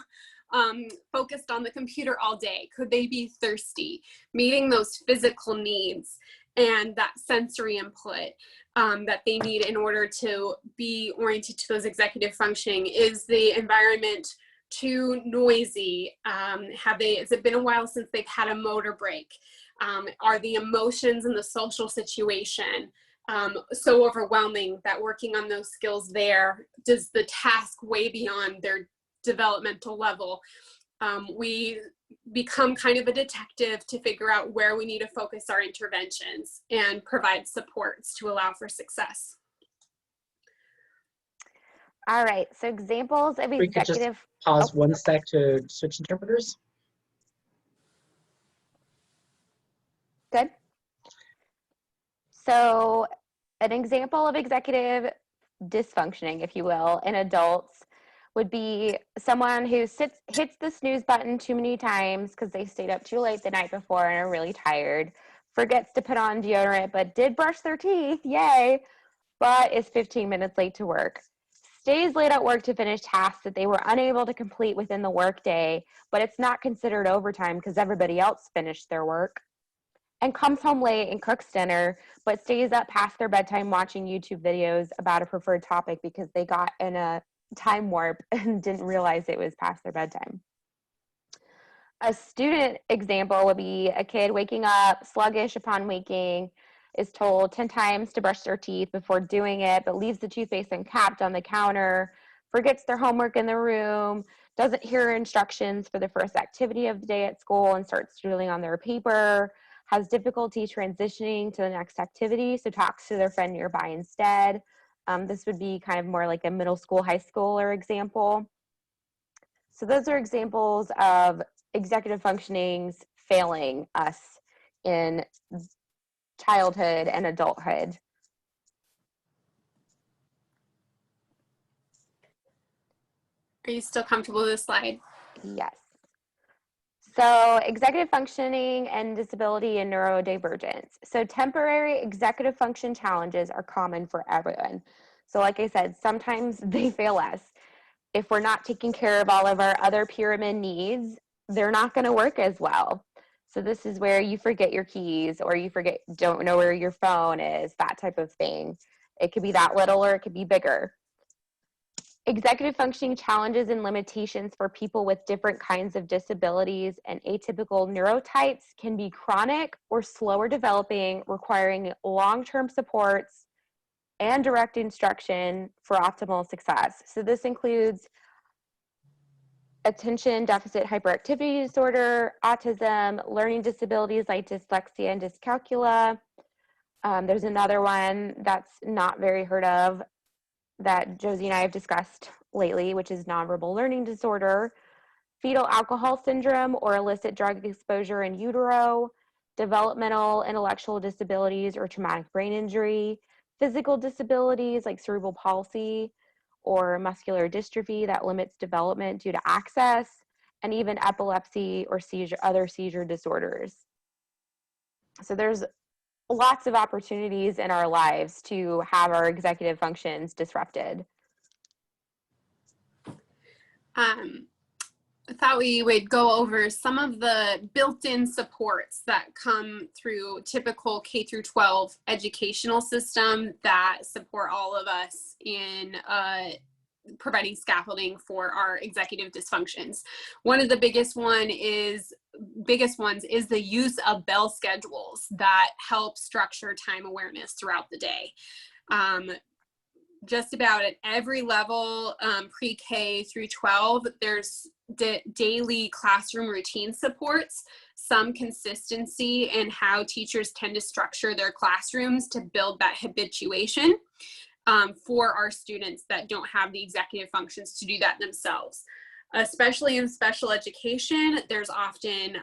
focused on the computer all day? Could they be thirsty? Meeting those physical needs and that sensory input that they need in order to be oriented to those executive functioning. Is the environment too noisy? Has it been a while since they've had a motor break? Are the emotions in the social situation so overwhelming that working on those skills there, does the task way beyond their developmental level? We become kind of a detective to figure out where we need to focus our interventions and provide supports to allow for success.
All right, so examples of
We could just
executive.
pause 1 sec to switch interpreters.
Good. So an example of executive dysfunctioning, if you will, in adults would be someone who hits the snooze button too many times because they stayed up too late the night before and are really tired, forgets to put on deodorant but did brush their teeth, yay, but is 15 minutes late to work. Stays late at work to finish tasks that they were unable to complete within the workday, but it's not considered overtime because everybody else finished their work. And comes home late and cooks dinner, but stays up past their bedtime watching YouTube videos about a preferred topic because they got in a time warp and didn't realize it was past their bedtime. A student example would be a kid waking up sluggish upon waking, is told 10 times to brush their teeth before doing it, but leaves the toothpaste uncapped on the counter, forgets their homework in the room, doesn't hear instructions for the first activity of the day at school and starts doodling on their paper, has difficulty transitioning to the next activity, so talks to their friend nearby instead. This would be kind of more like a middle school, high schooler example. So those are examples of executive functionings failing us in childhood and adulthood.
Are you still comfortable with this slide?
Yes. So executive functioning and disability and neurodivergence. So temporary executive function challenges are common for everyone. So like I said, sometimes they fail us. If we're not taking care of all of our other pyramid needs, they're not going to work as well. So this is where you forget your keys or you don't know where your phone is, that type of thing. It could be that little or it could be bigger. Executive functioning challenges and limitations for people with different kinds of disabilities and atypical neurotypes can be chronic or slower developing, requiring long-term supports and direct instruction for optimal success. So this includes attention deficit hyperactivity disorder, autism, learning disabilities like dyslexia and dyscalculia. There's another one that's not very heard of that Josie and I have discussed lately, which is nonverbal learning disorder, fetal alcohol syndrome or illicit drug exposure in utero, developmental intellectual disabilities or traumatic brain injury, physical disabilities like cerebral palsy or muscular dystrophy that limits development due to access, and even epilepsy or other seizure disorders. So there's lots of opportunities in our lives to have our executive functions disrupted.
I thought we would go over some of the built-in supports that come through typical K through 12 educational system that support all of us in providing scaffolding for our executive dysfunctions. One of the biggest ones is the use of bell schedules that help structure time awareness throughout the day. Just about at every level, pre-K through 12, there's daily classroom routine supports, some consistency in how teachers tend to structure their classrooms to build that habituation for our students that don't have the executive functions to do that themselves. Especially in special education, there's often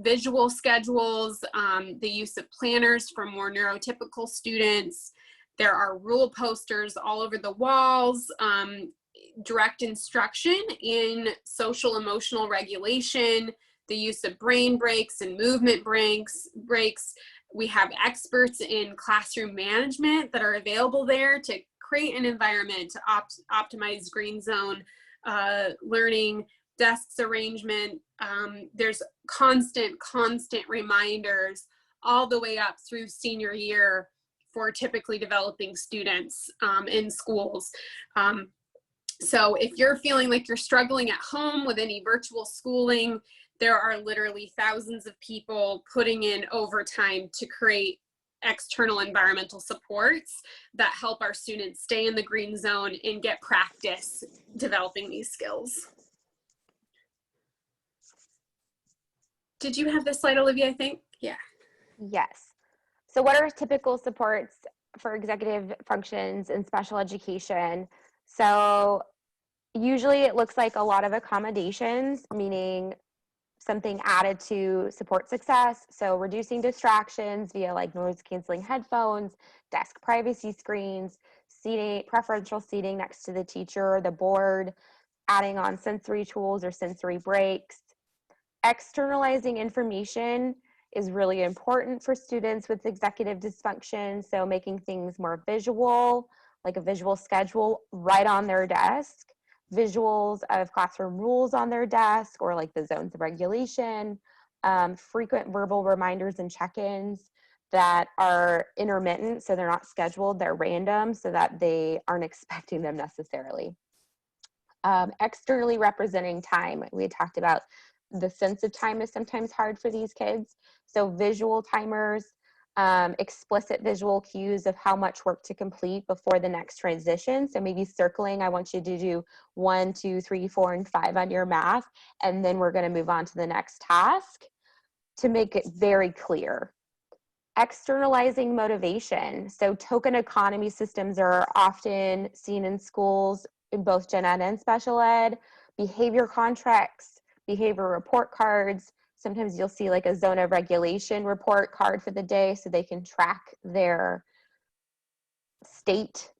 visual schedules, the use of planners for more neurotypical students. There are rule posters all over the walls, direct instruction in social emotional regulation, the use of brain breaks and movement breaks. We have experts in classroom management that are available there to create an environment to optimize green zone learning, desks arrangement. There's constant reminders all the way up through senior year for typically developing students in schools. So if you're feeling like you're struggling at home with any virtual schooling, there are literally thousands of people putting in overtime to create external environmental supports that help our students stay in the green zone and get practice developing these skills. Did you have this slide, Olivia, I think? Yeah.
Yes. So what are typical supports for executive functions in special education? So usually it looks like a lot of accommodations, meaning something added to support success. So reducing distractions via like noise canceling headphones, desk privacy screens, seating, preferential seating next to the teacher or the board, adding on sensory tools or sensory breaks. Externalizing information is really important for students with executive dysfunction. So making things more visual, like a visual schedule right on their desk, visuals of classroom rules on their desk or like the zones of regulation, frequent verbal reminders and check-ins that are intermittent, so they're not scheduled, they're random, so that they aren't expecting them necessarily. Externally representing time. We had talked about the sense of time is sometimes hard for these kids. So visual timers, explicit visual cues of how much work to complete before the next transition. So maybe circling, I want you to do 1, 2, 3, 4, and 5 on your math, and then we're going to move on to the next task to make it very clear. Externalizing motivation. So token economy systems are often seen in schools in both gen ed and special ed. Behavior contracts, behavior report cards. Sometimes you'll see like a zone of regulation report card for the day so they can track their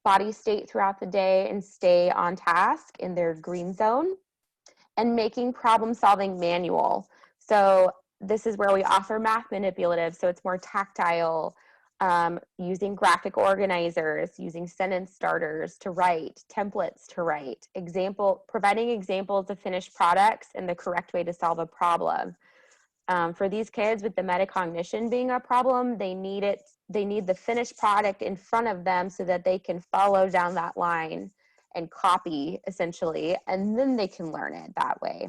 body state throughout the day and stay on task in their green zone. And making problem solving manual. So this is where we offer math manipulative, so it's more tactile, using graphic organizers, using sentence starters to write, templates to write, providing examples of finished products and the correct way to solve a problem. For these kids with the metacognition being a problem, they need the finished product in front of them so that they can follow down that line and copy essentially, and then they can learn it that way.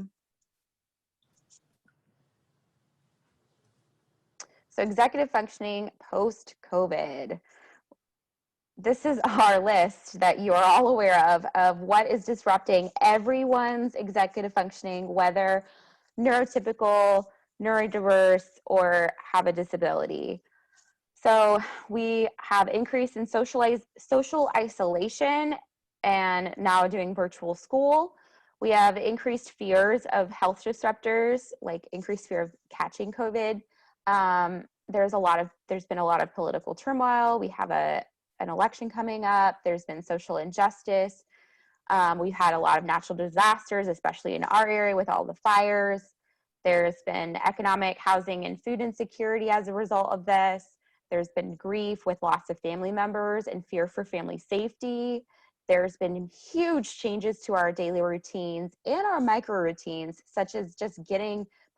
So executive functioning post-COVID. This is our list that you are all aware of what is disrupting everyone's executive functioning, whether neurotypical, neurodiverse, or have a disability. So we have increase in social isolation and now doing virtual school. We have increased fears of health disruptors, like increased fear of catching COVID. There's been a lot of political turmoil. We have an election coming up. There's been social injustice. We've had a lot of natural disasters, especially in our area with all the fires. There's been economic, housing, and food insecurity as a result of this. There's been grief with loss of family members and fear for family safety. There's been huge changes to our daily routines and our micro routines, such as just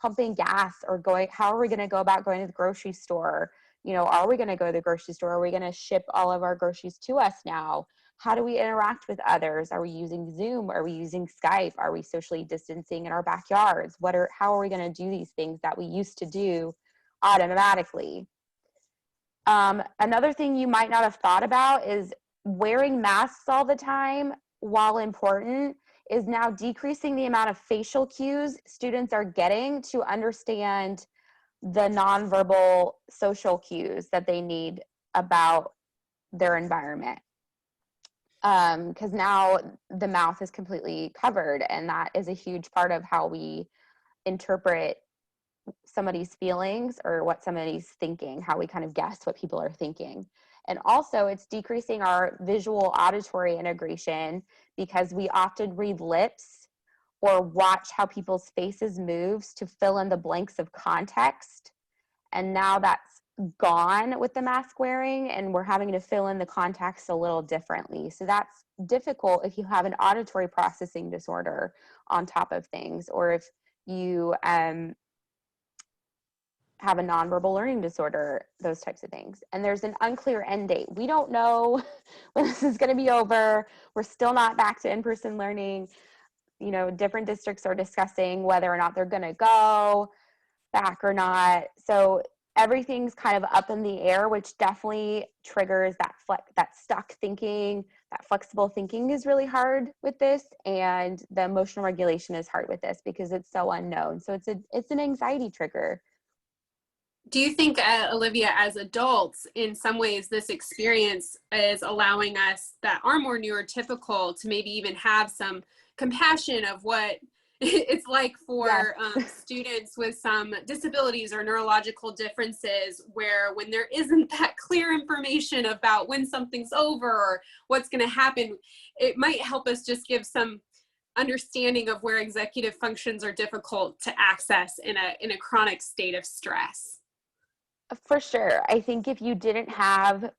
pumping gas or how are we going to go about going to the grocery store? You know, are we going to go to the grocery store? Are we going to ship all of our groceries to us now? How do we interact with others? Are we using Zoom? Are we using Skype? Are we socially distancing in our backyards? How are we going to do these things that we used to do automatically? Another thing you might not have thought about is wearing masks all the time, while important, is now decreasing the amount of facial cues students are getting to understand the nonverbal social cues that they need about their environment. Because now the mouth is completely covered, and that is a huge part of how we interpret somebody's feelings or what somebody's thinking, how we kind of guess what people are thinking. And also it's decreasing our visual auditory integration because we often read lips or watch how people's faces moves to fill in the blanks of context. And now that's gone with the mask wearing, and we're having to fill in the context a little differently. So that's difficult if you have an auditory processing disorder on top of things, or if you have a nonverbal learning disorder, those types of things. And there's an unclear end date. We don't know when this is going to be over. We're still not back to in-person learning. You know, different districts are discussing whether or not they're going to go back or not. So everything's kind of up in the air, which definitely triggers that stuck thinking. That flexible thinking is really hard with this, and the emotional regulation is hard with this because it's so unknown. So it's an anxiety trigger.
Do you think, Olivia, as adults, in some ways, this experience is allowing us that are more neurotypical to maybe even have some compassion of what it's like for students with some disabilities or neurological differences, where when there isn't that clear information about when something's over or what's going to happen, it might help us just give some understanding of where executive functions are difficult to access in a chronic state of stress.
For sure. I think if you didn't have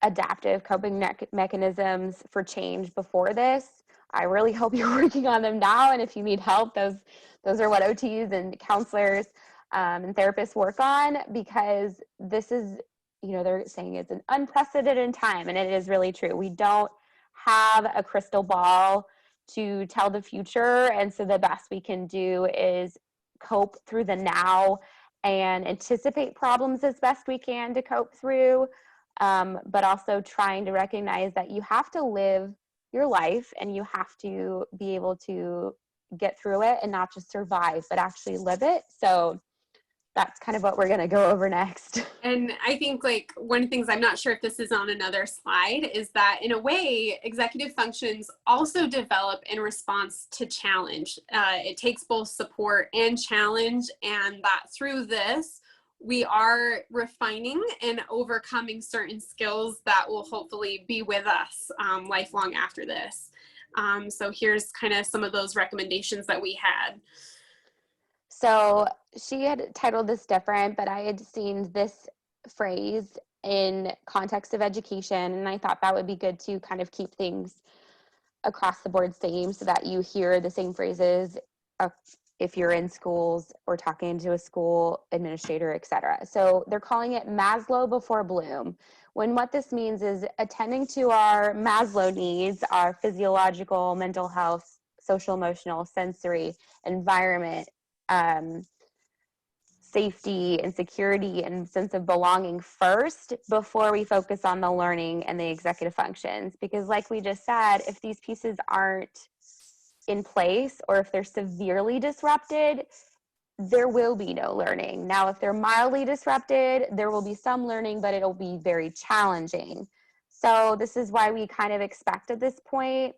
adaptive coping mechanisms for change before this, I really hope you're working on them now. And if you need help, those are what OTs and counselors and therapists work on, because this is, you know, they're saying it's an unprecedented time, and it is really true. We don't have a crystal ball to tell the future. And so the best we can do is cope through the now and anticipate problems as best we can to cope through, but also trying to recognize that you have to live your life and you have to be able to get through it and not just survive, but actually live it. So that's kind of what we're going to go over next.
And I think, like, one of the things, I'm not sure if this is on another slide, is that in a way, executive functions also develop in response to challenge. It takes both support and challenge, and that through this, we are refining and overcoming certain skills that will hopefully be with us lifelong after this. So here's kind of some of those recommendations that we had.
So she had titled this different, but I had seen this phrase in context of education, and I thought that would be good to kind of keep things across the board same, so that you hear the same phrases if you're in schools or talking to a school administrator, etc. So they're calling it Maslow before Bloom, when what this means is attending to our Maslow needs, our physiological, mental health, social, emotional, sensory, environment, safety and security and sense of belonging first before we focus on the learning and the executive functions. Because like we just said, if these pieces aren't in place, or if they're severely disrupted, there will be no learning. Now, if they're mildly disrupted, there will be some learning, but it'll be very challenging. So this is why we kind of expect at this point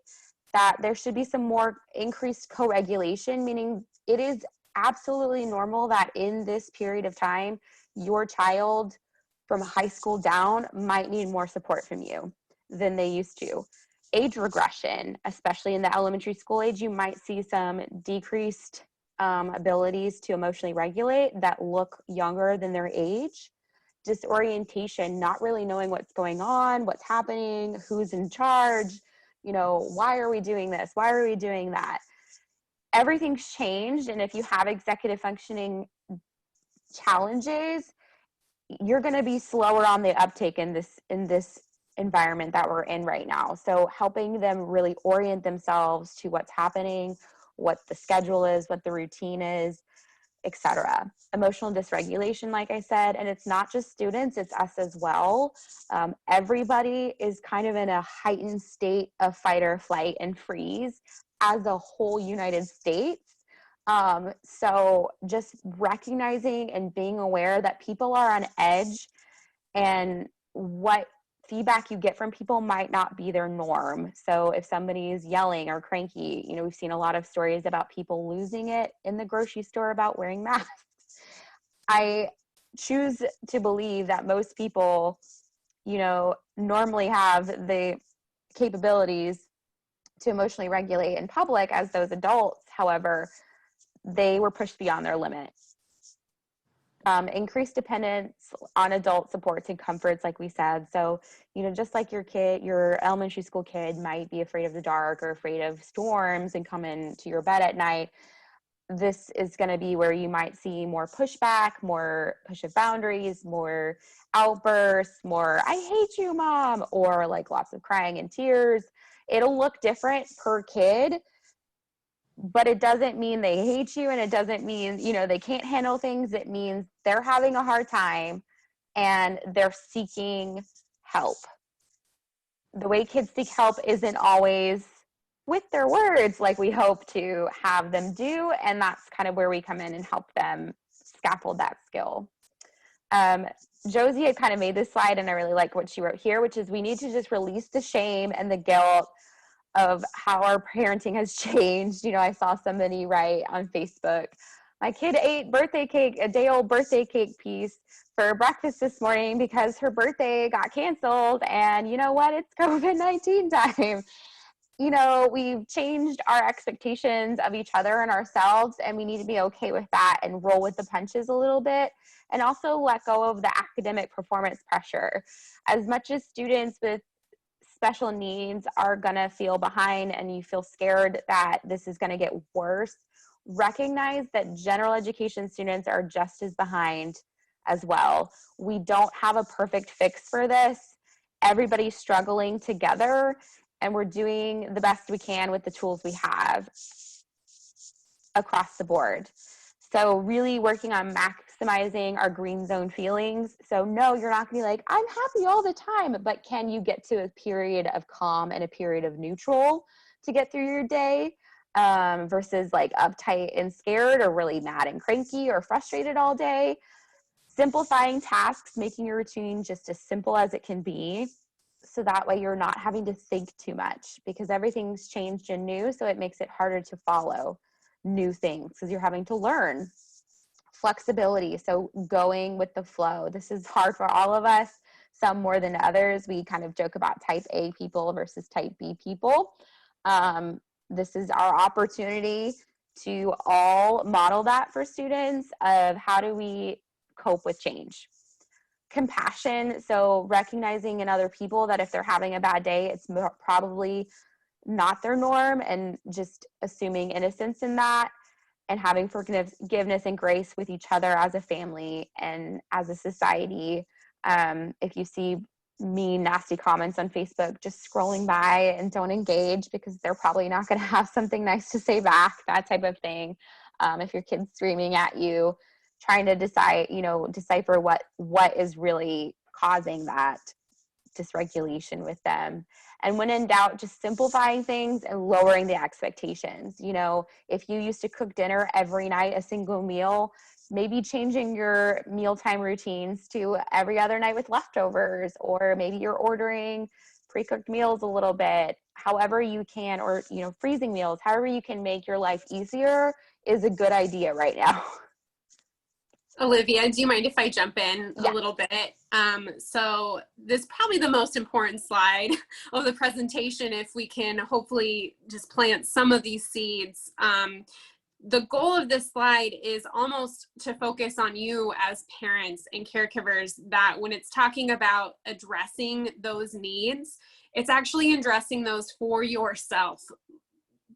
that there should be some more increased co-regulation, meaning it is absolutely normal that in this period of time, your child from high school down might need more support from you than they used to. Age regression, especially in the elementary school age, you might see some decreased abilities to emotionally regulate that look younger than their age. Disorientation, not really knowing what's going on, what's happening, who's in charge, why are we doing this? Why are we doing that? Everything's changed. And if you have executive functioning challenges, you're going to be slower on the uptake in this environment that we're in right now. So helping them really orient themselves to what's happening, what the schedule is, what the routine is, etc. Emotional dysregulation, like I said, and it's not just students, it's us as well. Everybody is kind of in a heightened state of fight or flight and freeze as a whole United States. So just recognizing and being aware that people are on edge, and what feedback you get from people might not be their norm. So if somebody is yelling or cranky, we've seen a lot of stories about people losing it in the grocery store about wearing masks. I choose to believe that most people, normally have the capabilities to emotionally regulate in public as those adults. However, they were pushed beyond their limit. Increased dependence on adult supports and comforts, like we said. So, just like your elementary school kid might be afraid of the dark or afraid of storms and come into your bed at night, this is going to be where you might see more pushback, more push of boundaries, more outbursts, more "I hate you, mom," or like lots of crying and tears. It'll look different per kid, but it doesn't mean they hate you, and it doesn't mean, they can't handle things. It means they're having a hard time and they're seeking help. The way kids seek help isn't always with their words like we hope to have them do, and that's kind of where we come in and help them scaffold that skill. Josie had kind of made this slide, and I really like what she wrote here, which is we need to just release the shame and the guilt of how our parenting has changed. I saw somebody write on Facebook, my kid ate birthday cake, a day-old birthday cake piece for breakfast this morning because her birthday got canceled, and you know what? It's COVID-19 time. We've changed our expectations of each other and ourselves, and we need to be okay with that and roll with the punches a little bit, and also let go of the academic performance pressure. As much as students with special needs are going to feel behind and you feel scared that this is going to get worse, recognize that general education students are just as behind as well. We don't have a perfect fix for this. Everybody's struggling together, and we're doing the best we can with the tools we have across the board. So really working on maximizing our green zone feelings. So no, you're not gonna be like, I'm happy all the time, but can you get to a period of calm and a period of neutral to get through your day, versus like uptight and scared, or really mad and cranky or frustrated all day. Simplifying tasks, making your routine just as simple as it can be. So that way you're not having to think too much, because everything's changed and new. So it makes it harder to follow new things because you're having to learn. Flexibility, so going with the flow. This is hard for all of us, some more than others. We kind of joke about type A people versus type B people. This is our opportunity to all model that for students of how do we cope with change. Compassion, so recognizing in other people that if they're having a bad day, it's probably not their norm, and just assuming innocence in that, and having forgiveness and grace with each other as a family and as a society. If you see mean, nasty comments on Facebook, just scrolling by and don't engage, because they're probably not going to have something nice to say back, that type of thing. If your kid's screaming at you, trying to decipher what is really causing that dysregulation with them. And when in doubt, just simplifying things and lowering the expectations. If you used to cook dinner every night, a single meal, maybe changing your mealtime routines to every other night with leftovers, or maybe you're ordering pre-cooked meals a little bit, however you can, or freezing meals, however you can make your life easier is a good idea right now.
Olivia, do you mind if I jump in a little bit? So this is probably the most important slide of the presentation, if we can hopefully just plant some of these seeds. the goal of this slide is almost to focus on you as parents and caregivers, that when it's talking about addressing those needs, it's actually addressing those for yourself,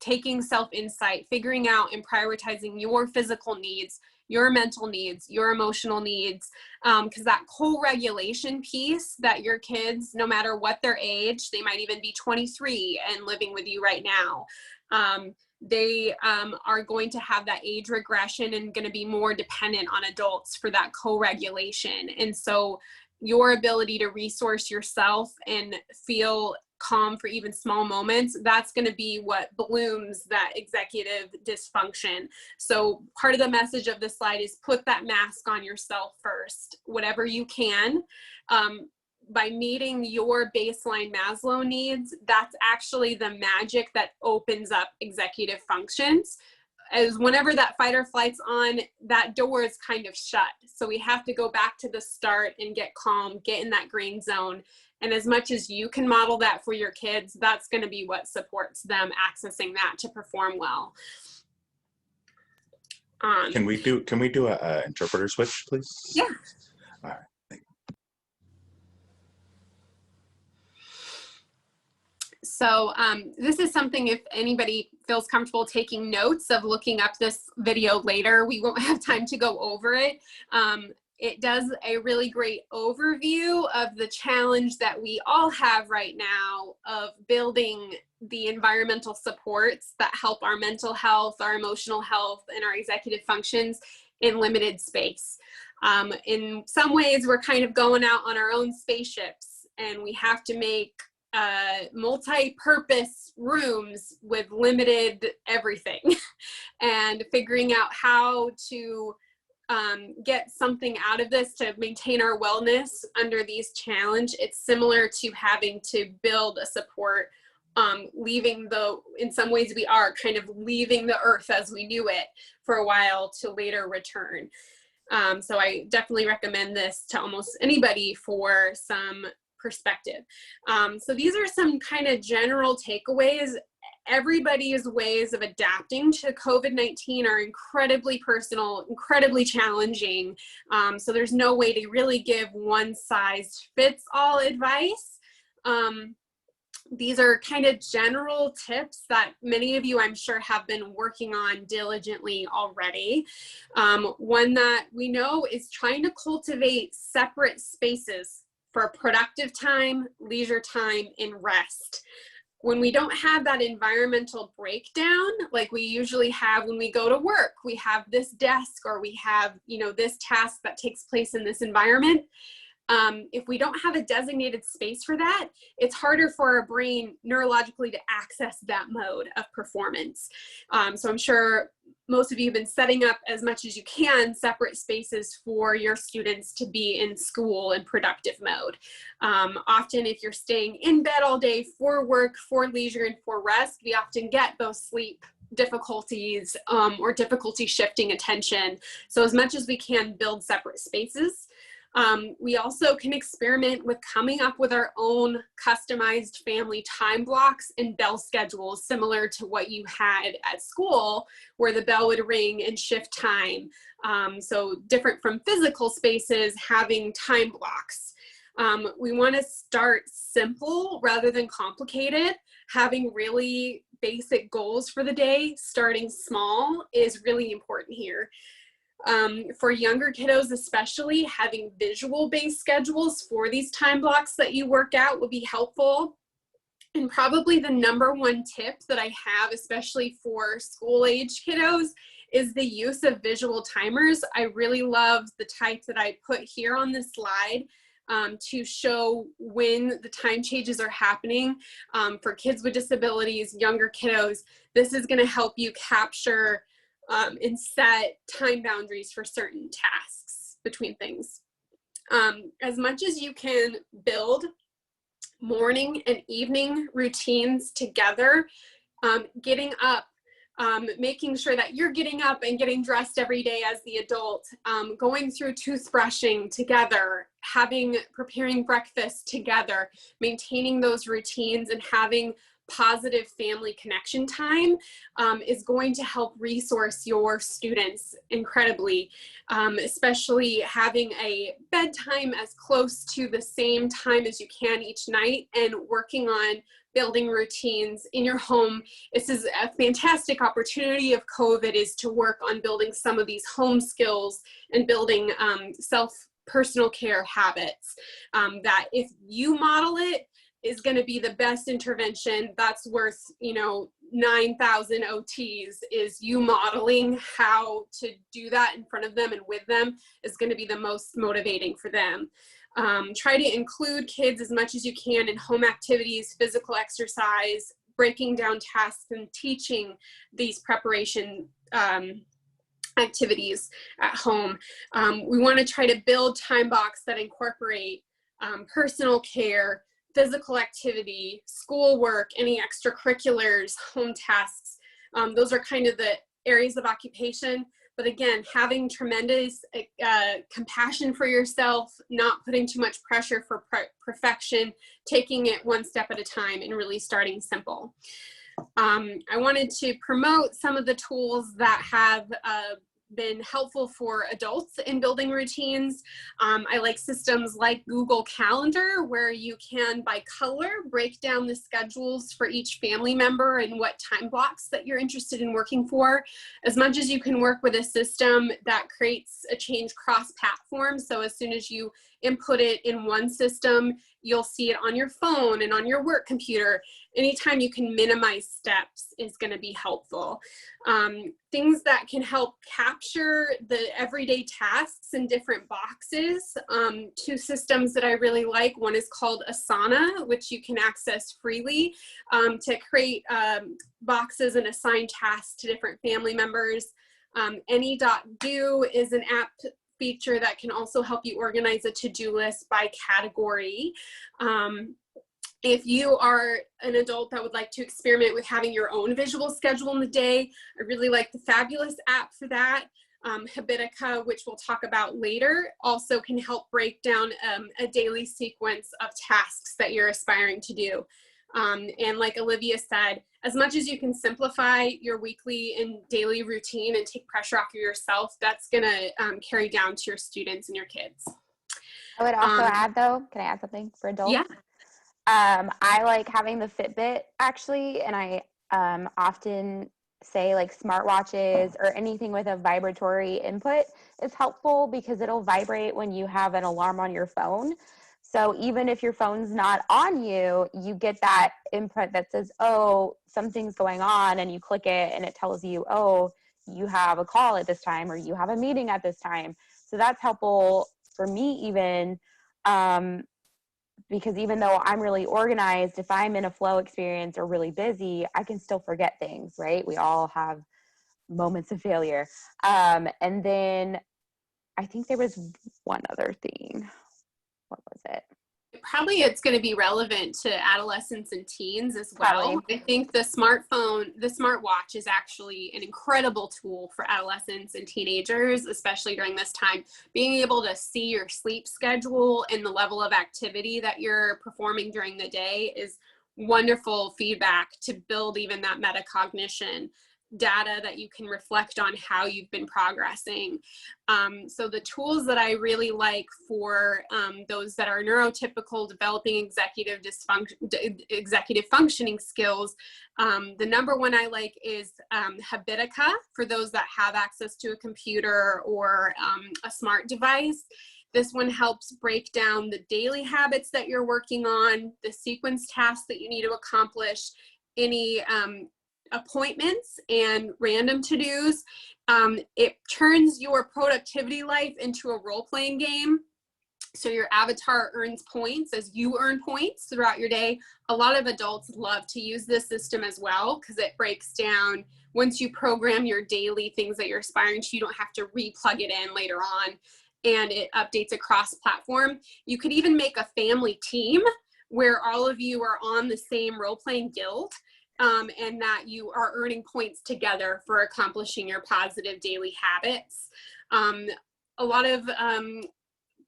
taking self-insight, figuring out and prioritizing your physical needs, your mental needs, your emotional needs, because that co-regulation piece that your kids, no matter what their age, they might even be 23 and living with you right now, they are going to have that age regression and going to be more dependent on adults for that co-regulation. And so your ability to resource yourself and feel calm for even small moments, that's going to be what blooms that executive dysfunction. So part of the message of this slide is put that mask on yourself first, whatever you can. By meeting your baseline Maslow needs, that's actually the magic that opens up executive functions. As whenever that fight or flight's on, that door is kind of shut. So we have to go back to the start and get calm, get in that green zone. And as much as you can model that for your kids, that's going to be what supports them accessing that to perform well.
Can we do a interpreter switch, please?
Yeah.
All right.
So this is something, if anybody feels comfortable taking notes of looking up this video later, we won't have time to go over it. It does a really great overview of the challenge that we all have right now of building the environmental supports that help our mental health, our emotional health, and our executive functions in limited space. In some ways, we're kind of going out on our own spaceships, and we have to make multi-purpose rooms with limited everything and figuring out how to get something out of this to maintain our wellness under these challenges. It's similar to having to build a support, in some ways we are kind of leaving the earth as we knew it for a while to later return. So I definitely recommend this to almost anybody for some perspective. So these are some kind of general takeaways. Everybody's ways of adapting to COVID-19 are incredibly personal, incredibly challenging. So there's no way to really give one size fits all advice. These are kind of general tips that many of you, I'm sure, have been working on diligently already. One that we know is trying to cultivate separate spaces for productive time, leisure time, and rest. When we don't have that environmental breakdown, like we usually have when we go to work, we have this desk or we have, this task that takes place in this environment. If we don't have a designated space for that, it's harder for our brain neurologically to access that mode of performance. So I'm sure most of you have been setting up as much as you can separate spaces for your students to be in school in productive mode. Often if you're staying in bed all day for work, for leisure, and for rest, we often get those sleep difficulties or difficulty shifting attention. So as much as we can build separate spaces. We also can experiment with coming up with our own customized family time blocks and bell schedules similar to what you had at school, where the bell would ring and shift time. So different from physical spaces, having time blocks. We want to start simple rather than complicated. Having really basic goals for the day, starting small, is really important here. For younger kiddos especially, having visual-based schedules for these time blocks that you work out would be helpful. And probably the number one tip that I have, especially for school-age kiddos, is the use of visual timers. I really love the type that I put here on this slide to show when the time changes are happening. For kids with disabilities, younger kiddos, this is going to help you capture and set time boundaries for certain tasks between things. As much as you can build morning and evening routines together, getting up, making sure that you're getting up and getting dressed every day as the adult, going through toothbrushing together, preparing breakfast together, maintaining those routines and having positive family connection time is going to help resource your students incredibly, especially having a bedtime as close to the same time as you can each night and working on building routines in your home. This is a fantastic opportunity of COVID, is to work on building some of these home skills and building personal care habits that if you model it is going to be the best intervention. That's worth, 9,000 OTs. Is you modeling how to do that in front of them and with them is going to be the most motivating for them. Try to include kids as much as you can in home activities, physical exercise, breaking down tasks, and teaching these preparation activities at home. We want to try to build time blocks that incorporate personal care, physical activity, schoolwork, any extracurriculars, home tasks. Those are kind of the areas of occupation. But again, having tremendous compassion for yourself, not putting too much pressure for perfection, taking it one step at a time, and really starting simple. I wanted to promote some of the tools that have been helpful for adults in building routines. I like systems like Google Calendar, where you can, by color, break down the schedules for each family member and what time blocks that you're interested in working for. As much as you can work with a system that creates a change cross-platform, so as soon as you input it in one system, you'll see it on your phone and on your work computer. Anytime you can minimize steps is going to be helpful. Things that can help capture the everyday tasks in different boxes. Two systems that I really like. One is called Asana, which you can access freely to create boxes and assign tasks to different family members. Any.do is an app feature that can also help you organize a to-do list by category. If you are an adult that would like to experiment with having your own visual schedule in the day, I really like the Fabulous app for that. Habitica, which we'll talk about later, also can help break down a daily sequence of tasks that you're aspiring to do. And like Olivia said, as much as you can simplify your weekly and daily routine and take pressure off of yourself, that's going to carry down to your students and your kids.
I would also add, though, can I add something for adults?
Yeah.
I like having the Fitbit, actually, and I often say like smartwatches or anything with a vibratory input is helpful because it'll vibrate when you have an alarm on your phone. So even if your phone's not on you, you get that input that says, oh, something's going on, and you click it and it tells you, oh, you have a call at this time or you have a meeting at this time. So that's helpful for me even, because even though I'm really organized, if I'm in a flow experience or really busy, I can still forget things, right? We all have moments of failure. And then I think there was one other thing. What was it?
Probably it's going to be relevant to adolescents and teens as well.
Probably.
I think the smartwatch is actually an incredible tool for adolescents and teenagers, especially during this time. Being able to see your sleep schedule and the level of activity that you're performing during the day is wonderful feedback to build even that metacognition data that you can reflect on how you've been progressing. So the tools that I really like for those that are neurotypical, developing executive functioning skills, the number one I like is Habitica for those that have access to a computer or a smart device. This one helps break down the daily habits that you're working on, the sequence tasks that you need to accomplish, any appointments and random to-dos. It turns your productivity life into a role-playing game. So your avatar earns points as you earn points throughout your day. A lot of adults love to use this system as well because it breaks down, once you program your daily things that you're aspiring to, you don't have to re-plug it in later on, and it updates across platform. You could even make a family team where all of you are on the same role-playing guild. And that you are earning points together for accomplishing your positive daily habits. A lot of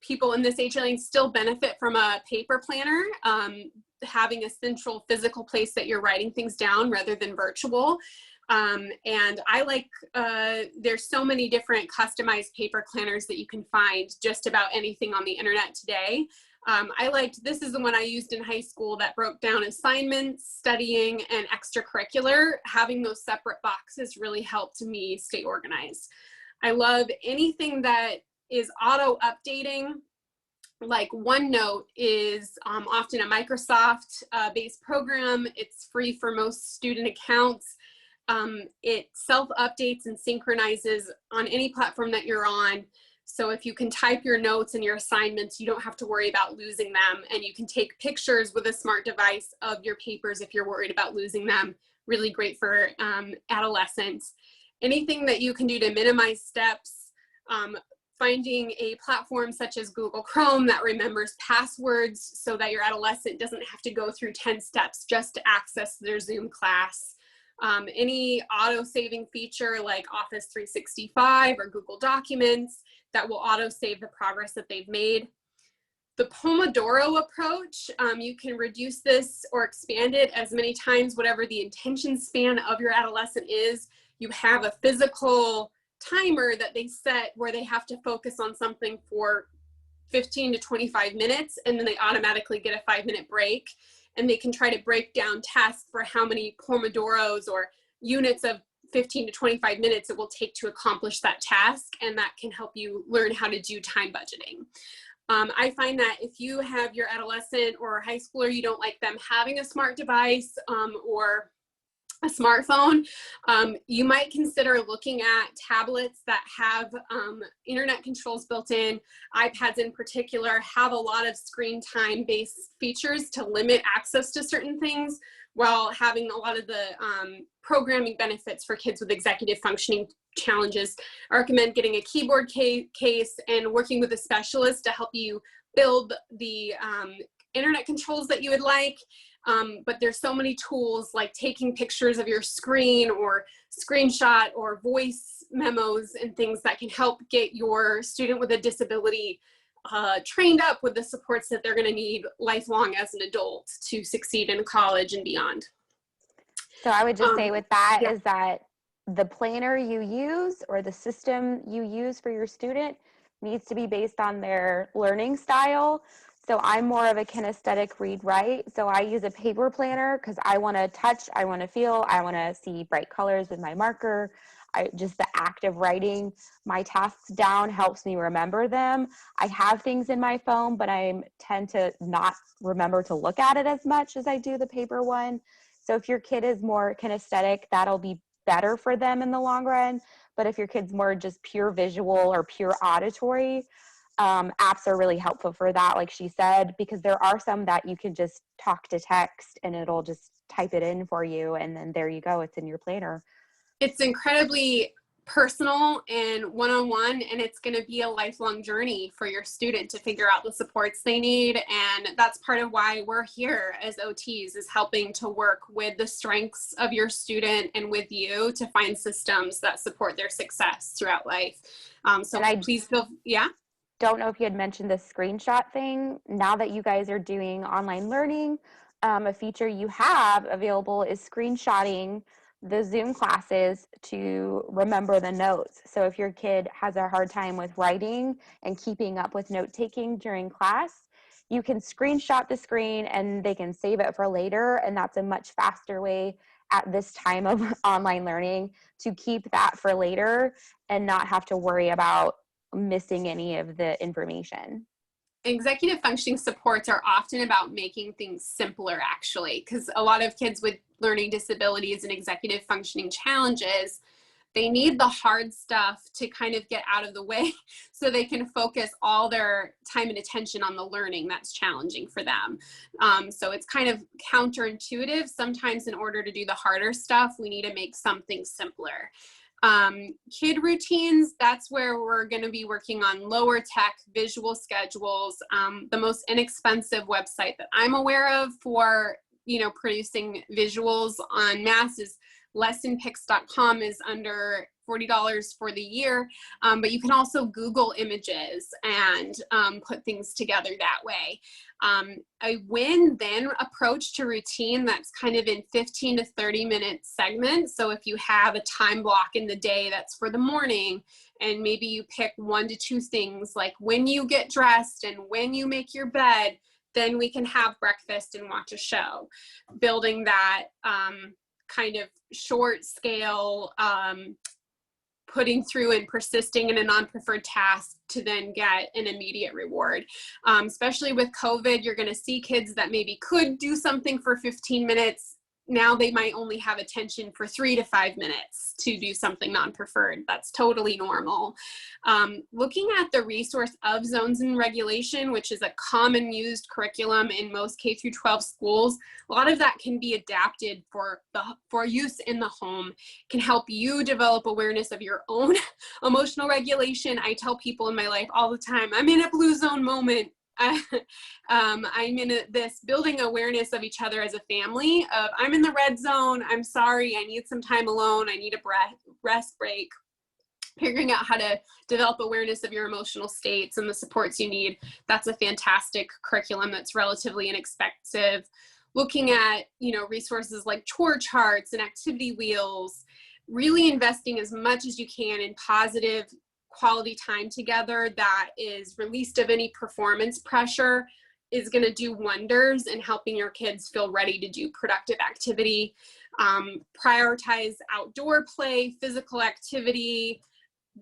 people in this age range still benefit from a paper planner. having a central physical place that you're writing things down rather than virtual. And I like, there's so many different customized paper planners that you can find just about anything on the internet today. I liked, this is the one I used in high school that broke down assignments, studying, and extracurricular. Having those separate boxes really helped me stay organized. I love anything that is auto updating. Like OneNote is often a Microsoft based program. It's free for most student accounts. It self-updates and synchronizes on any platform that you're on. So if you can type your notes and your assignments, you don't have to worry about losing them. And you can take pictures with a smart device of your papers if you're worried about losing them. Really great for adolescents. Anything that you can do to minimize steps, finding a platform such as Google Chrome that remembers passwords so that your adolescent doesn't have to go through 10 steps just to access their Zoom class. Any auto-saving feature like Office 365 or Google Documents that will auto-save the progress that they've made. The Pomodoro approach, you can reduce this or expand it as many times, whatever the attention span of your adolescent is. You have a physical timer that they set where they have to focus on something for 15 to 25 minutes, and then they automatically get a 5-minute break. And they can try to break down tasks for how many Pomodoros or units of 15 to 25 minutes it will take to accomplish that task. And that can help you learn how to do time budgeting. I find that if you have your adolescent or high schooler, you don't like them having a smart device or a smartphone, you might consider looking at tablets that have internet controls built in. iPads in particular have a lot of screen time based features to limit access to certain things, while having a lot of the programming benefits for kids with executive functioning challenges. I recommend getting a keyboard case and working with a specialist to help you build the internet controls that you would like. But there's so many tools like taking pictures of your screen or screenshot or voice memos and things that can help get your student with a disability trained up with the supports that they're going to need lifelong as an adult to succeed in college and beyond.
So I would just say with that
yeah.
is that the planner you use or the system you use for your student needs to be based on their learning style. So I'm more of a kinesthetic read write. So I use a paper planner because I want to touch, I want to feel, I want to see bright colors with my marker. Just the act of writing my tasks down helps me remember them. I have things in my phone, but I tend to not remember to look at it as much as I do the paper one. So if your kid is more kinesthetic, that'll be better for them in the long run. But if your kid's more just pure visual or pure auditory, apps are really helpful for that, like she said, because there are some that you can just talk to text and it'll just type it in for you. And then there you go, it's in your planner.
It's incredibly personal and one-on-one, and it's going to be a lifelong journey for your student to figure out the supports they need. And that's part of why we're here as OTs, is helping to work with the strengths of your student and with you to find systems that support their success throughout life. So please feel, yeah.
Don't know if you had mentioned the screenshot thing. Now that you guys are doing online learning, a feature you have available is screenshotting the Zoom classes to remember the notes. So if your kid has a hard time with writing and keeping up with note taking during class, you can screenshot the screen and they can save it for later. And that's a much faster way at this time of online learning to keep that for later and not have to worry about missing any of the information.
Executive functioning supports are often about making things simpler, actually, because a lot of kids with learning disabilities and executive functioning challenges, they need the hard stuff to kind of get out of the way so they can focus all their time and attention on the learning that's challenging for them. So it's kind of counterintuitive. Sometimes in order to do the harder stuff, we need to make something simpler. Kid routines, that's where we're going to be working on lower tech visual schedules. The most inexpensive website that I'm aware of for, producing visuals en masse is lessonpicks.com is under $40 for the year, but you can also Google images and put things together that way. A win-then approach to routine that's kind of in 15 to 30 minute segments. So if you have a time block in the day that's for the morning, and maybe you pick 1 to 2 things like when you get dressed and when you make your bed, then we can have breakfast and watch a show. Building that kind of short scale, putting through and persisting in a non-preferred task to then get an immediate reward. Especially with COVID, you're gonna see kids that maybe could do something for 15 minutes. Now they might only have attention for 3 to 5 minutes to do something non-preferred. That's totally normal. Looking at the resource of zones and regulation, which is a common used curriculum in most K through 12 schools, a lot of that can be adapted for use in the home, can help you develop awareness of your own emotional regulation. I tell people in my life all the time, I'm in a blue zone moment. I'm in this building awareness of each other as a family of I'm in the red zone. I'm sorry. I need some time alone. I need a rest break. Figuring out how to develop awareness of your emotional states and the supports you need. That's a fantastic curriculum that's relatively inexpensive. Looking at, resources like chore charts and activity wheels, really investing as much as you can in positive quality time together that is released of any performance pressure is going to do wonders in helping your kids feel ready to do productive activity. Prioritize outdoor play, physical activity,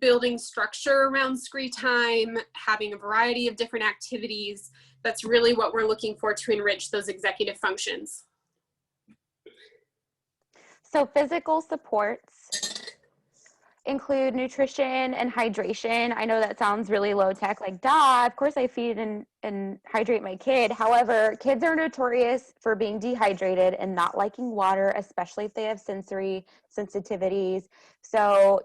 building structure around screen time, having a variety of different activities. That's really what we're looking for to enrich those executive functions.
So physical supports include nutrition and hydration. I know that sounds really low tech, like, of course I feed and hydrate my kid. However, kids are notorious for being dehydrated and not liking water, especially if they have sensory sensitivities. So,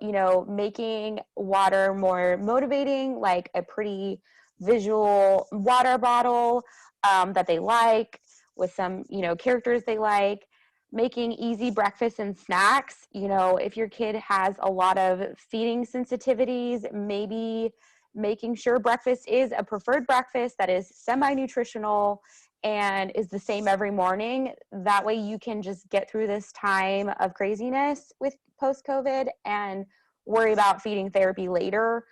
making water more motivating, like a pretty visual water bottle that they like with some, characters they like. Making easy breakfast and snacks. If your kid has a lot of feeding sensitivities, maybe making sure breakfast is a preferred breakfast that is semi-nutritional and is the same every morning. That way you can just get through this time of craziness with post-COVID and worry about feeding therapy later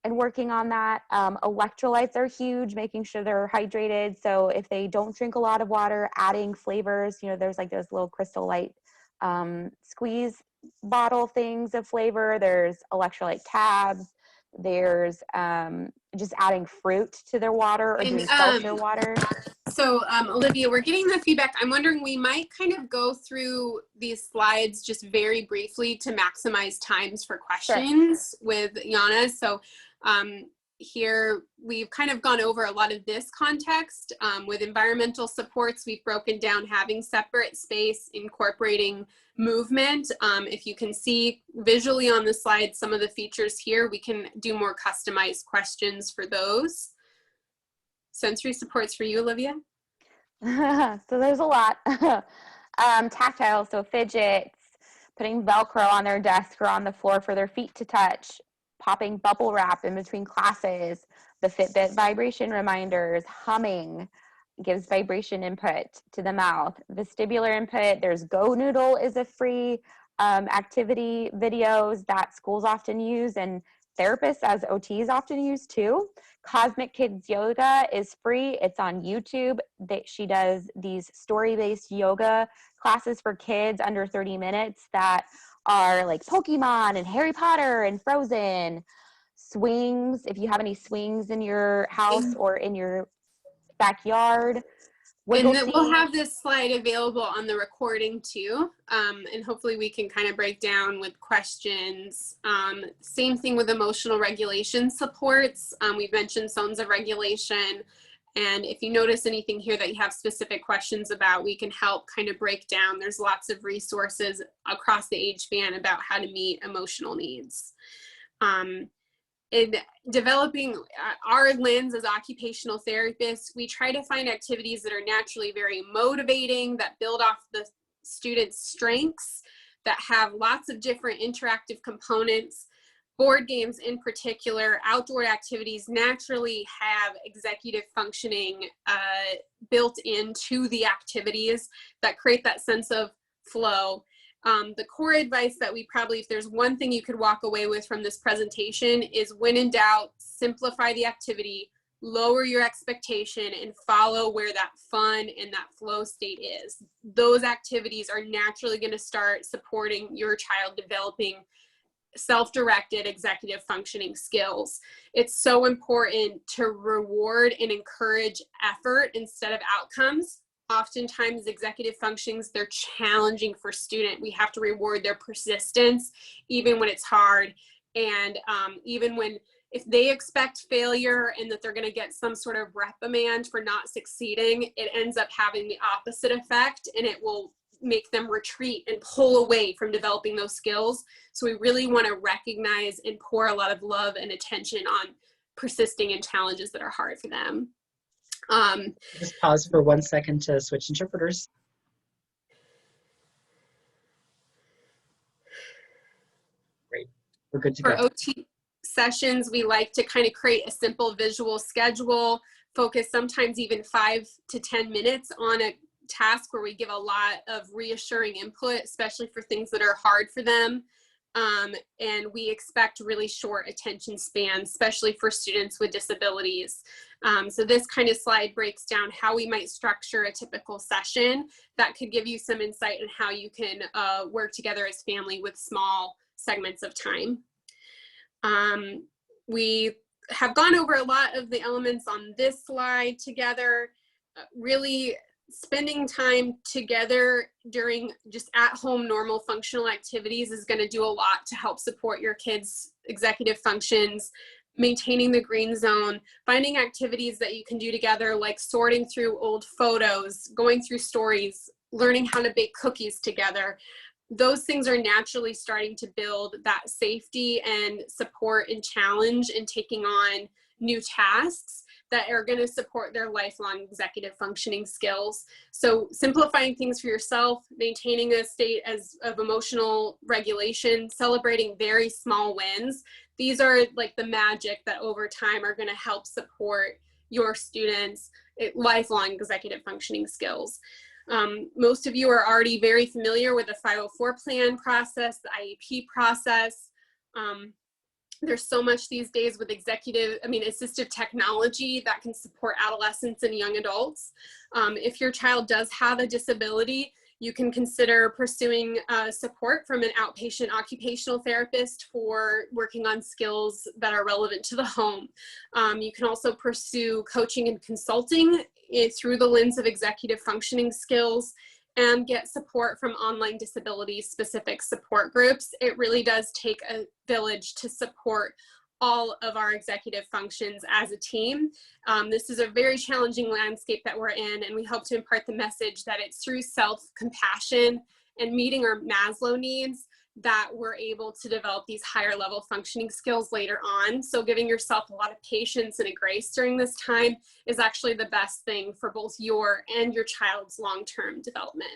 and working on that. Electrolytes are huge, making sure they're hydrated. So if they don't drink a lot of water, adding flavors, there's like those little Crystal Light squeeze bottle things of flavor. There's electrolyte tabs. There's just adding fruit to their water or doing seltzer water.
So Olivia, we're getting the feedback. I'm wondering, we might kind of go through these slides just very briefly to maximize times for questions with Yana. So here we've kind of gone over a lot of this context. With environmental supports, we've broken down having separate space, incorporating movement. If you can see visually on the slide some of the features here, we can do more customized questions for those. Sensory supports for you, Olivia?
So there's a lot. Tactile, so fidgets, putting Velcro on their desk or on the floor for their feet to touch, popping bubble wrap in between classes, the Fitbit vibration reminders, humming gives vibration input to the mouth, vestibular input. There's Go Noodle is a free activity videos that schools often use and therapists as OTs often use too. Cosmic Kids Yoga is free. It's on YouTube. She does these story-based yoga classes for kids under 30 minutes that are like Pokemon and Harry Potter and Frozen. Swings, if you have any swings in your house or in your backyard.
And then we'll have this slide available on the recording too. And hopefully we can kind of break down with questions. Same thing with emotional regulation supports. We've mentioned zones of regulation. And if you notice anything here that you have specific questions about, we can help kind of break down. There's lots of resources across the age span about how to meet emotional needs. In developing our lens as occupational therapists, we try to find activities that are naturally very motivating, that build off the students' strengths. that have lots of different interactive components. Board games in particular, outdoor activities naturally have executive functioning built into the activities that create that sense of flow. The core advice that we probably, if there's one thing you could walk away with from this presentation, is when in doubt, simplify the activity, lower your expectation, and follow where that fun and that flow state is. Those activities are naturally going to start supporting your child developing self-directed executive functioning skills. It's so important to reward and encourage effort instead of outcomes. Oftentimes executive functions, they're challenging for student. We have to reward their persistence even when it's hard, and even when, if they expect failure and that they're going to get some sort of reprimand for not succeeding, it ends up having the opposite effect, and it will make them retreat and pull away from developing those skills. So we really want to recognize and pour a lot of love and attention on persisting in challenges that are hard for them.
Just pause for 1 second to switch interpreters. Great, we're good to go.
For OT sessions, we like to kind of create a simple visual schedule, focus sometimes even 5 to 10 minutes on a task where we give a lot of reassuring input, especially for things that are hard for them. And we expect really short attention spans, especially for students with disabilities. So this kind of slide breaks down how we might structure a typical session that could give you some insight on how you can work together as family with small segments of time. We have gone over a lot of the elements on this slide together. Really spending time together during just at-home normal functional activities is going to do a lot to help support your kids' executive functions. Maintaining the green zone, finding activities that you can do together, like sorting through old photos, going through stories, learning how to bake cookies together. Those things are naturally starting to build that safety and support and challenge in taking on new tasks that are going to support their lifelong executive functioning skills. So simplifying things for yourself, maintaining a state of emotional regulation, celebrating very small wins. These are like the magic that over time are going to help support your students' lifelong executive functioning skills. Most of you are already very familiar with the 504 plan process, the IEP process. There's so much these days with assistive technology that can support adolescents and young adults. If your child does have a disability, you can consider pursuing support from an outpatient occupational therapist for working on skills that are relevant to the home. You can also pursue coaching and consulting through the lens of executive functioning skills, and get support from online disability-specific support groups. It really does take a village to support all of our executive functions as a team. This is a very challenging landscape that we're in, and we hope to impart the message that it's through self-compassion and meeting our Maslow needs that we're able to develop these higher level functioning skills later on. So giving yourself a lot of patience and a grace during this time is actually the best thing for both your and your child's long-term development.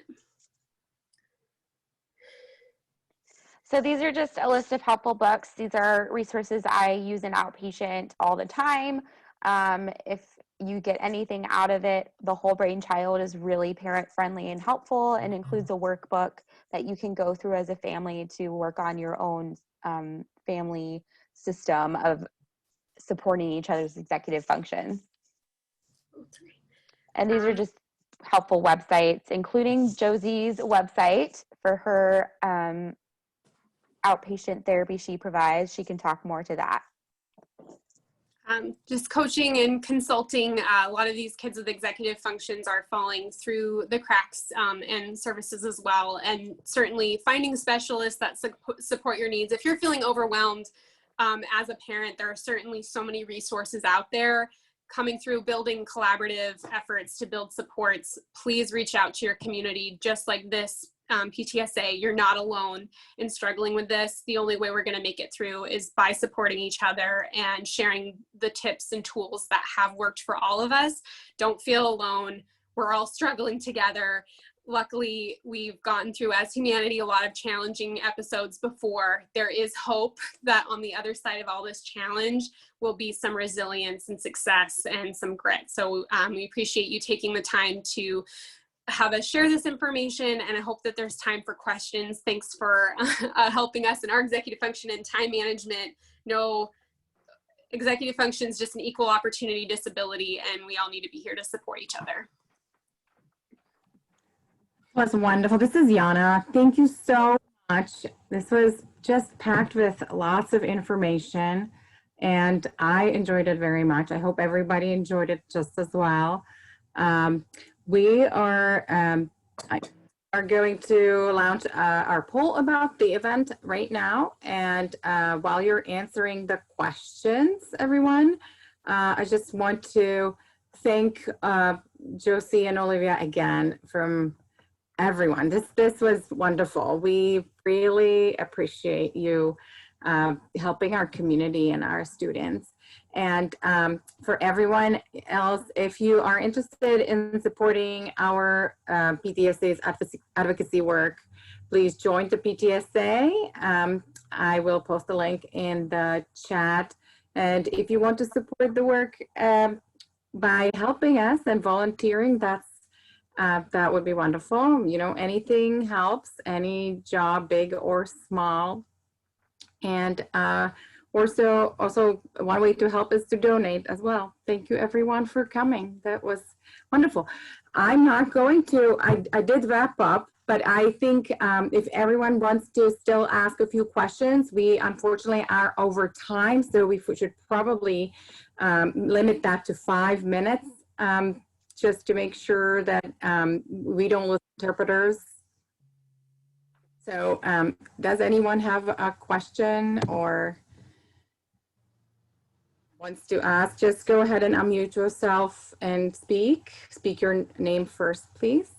So these are just a list of helpful books. These are resources I use in outpatient all the time. If you get anything out of it, The Whole Brain Child is really parent friendly and helpful, and includes a workbook that you can go through as a family to work on your own family system of supporting each other's executive functions. And these are just helpful websites, including Josie's website for her outpatient therapy she provides. She can talk more to that.
Just coaching and consulting. A lot of these kids with executive functions are falling through the cracks, and services as well. And certainly finding specialists that support your needs. If you're feeling overwhelmed as a parent, there are certainly so many resources out there coming through, building collaborative efforts to build supports. Please reach out to your community. Just like this PTSA, you're not alone in struggling with this. The only way we're going to make it through is by supporting each other and sharing the tips and tools that have worked for all of us. Don't feel alone. We're all struggling together. luckily, we've gotten through as humanity a lot of challenging episodes before. There is hope that on the other side of all this challenge will be some resilience and success and some grit. So we appreciate you taking the time to have us share this information, and I hope that there's time for questions. Thanks for helping us in our executive function and time management. No executive function is just an equal opportunity disability, and we all need to be here to support each other.
Was wonderful. This is Yana. Thank you so much. This was just packed with lots of information, and I enjoyed it very much. I hope everybody enjoyed it just as well. We are going to launch our poll about the event right now. And while you're answering the questions, everyone, I just want to thank Josie and Olivia again from everyone. This was wonderful. We really appreciate you helping our community and our students. And for everyone else, if you are interested in supporting our PTSA's advocacy work, please join the PTSA. I will post the link in the chat. And if you want to support the work by helping us and volunteering, that would be wonderful. You know, anything helps, any job, big or small. And also one way to help is to donate as well. Thank you everyone for coming. That was wonderful. I'm not going to, I did wrap up, but I think if everyone wants to still ask a few questions, we unfortunately are over time, so we should probably limit that to 5 minutes, just to make sure that we don't lose interpreters. So does anyone have a question or wants to ask? Just go ahead and unmute yourself and speak. Speak your name first, please.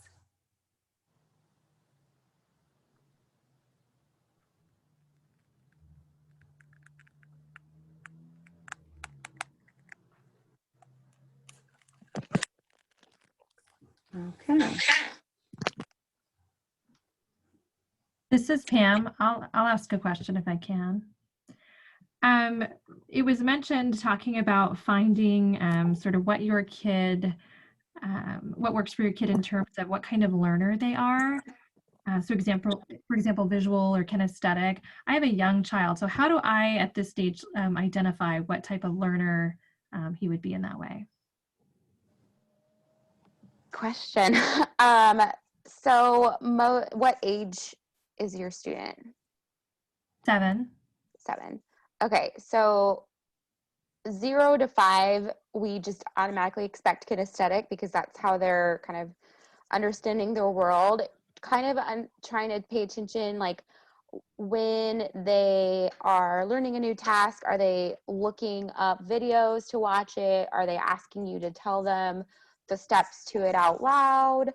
Okay.
This is Pam. I'll ask a question if I can. It was mentioned talking about finding sort of what your kid, what works for your kid in terms of what kind of learner they are. So for example, visual or kinesthetic. I have a young child, so how do I at this stage identify what type of learner he would be in that way?
Question. So what age is your student?
7.
7. Okay, so 0 to 5, we just automatically expect kinesthetic because that's how they're kind of understanding their world. Kind of trying to pay attention, like when they are learning a new task, are they looking up videos to watch it? Are they asking you to tell them the steps to it out loud?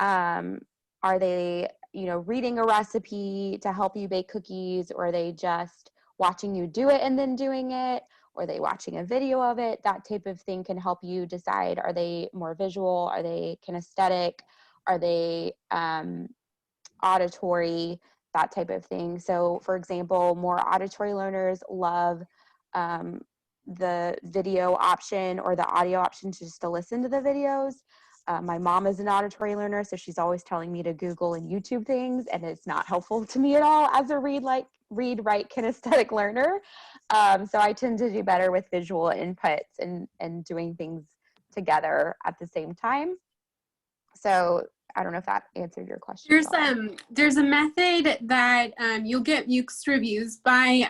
Are they, reading a recipe to help you bake cookies, or are they just watching you do it and then doing it? Or are they watching a video of it? That type of thing can help you decide, are they more visual? Are they kinesthetic? Are they auditory? That type of thing. So for example, more auditory learners love the video option or the audio option just to listen to the videos. My mom is an auditory learner, so she's always telling me to Google and YouTube things, and it's not helpful to me at all as a read, write kinesthetic learner. So I tend to do better with visual inputs and doing things together at the same time. So I don't know if that answered your question.
There's a method that you'll get mixed reviews by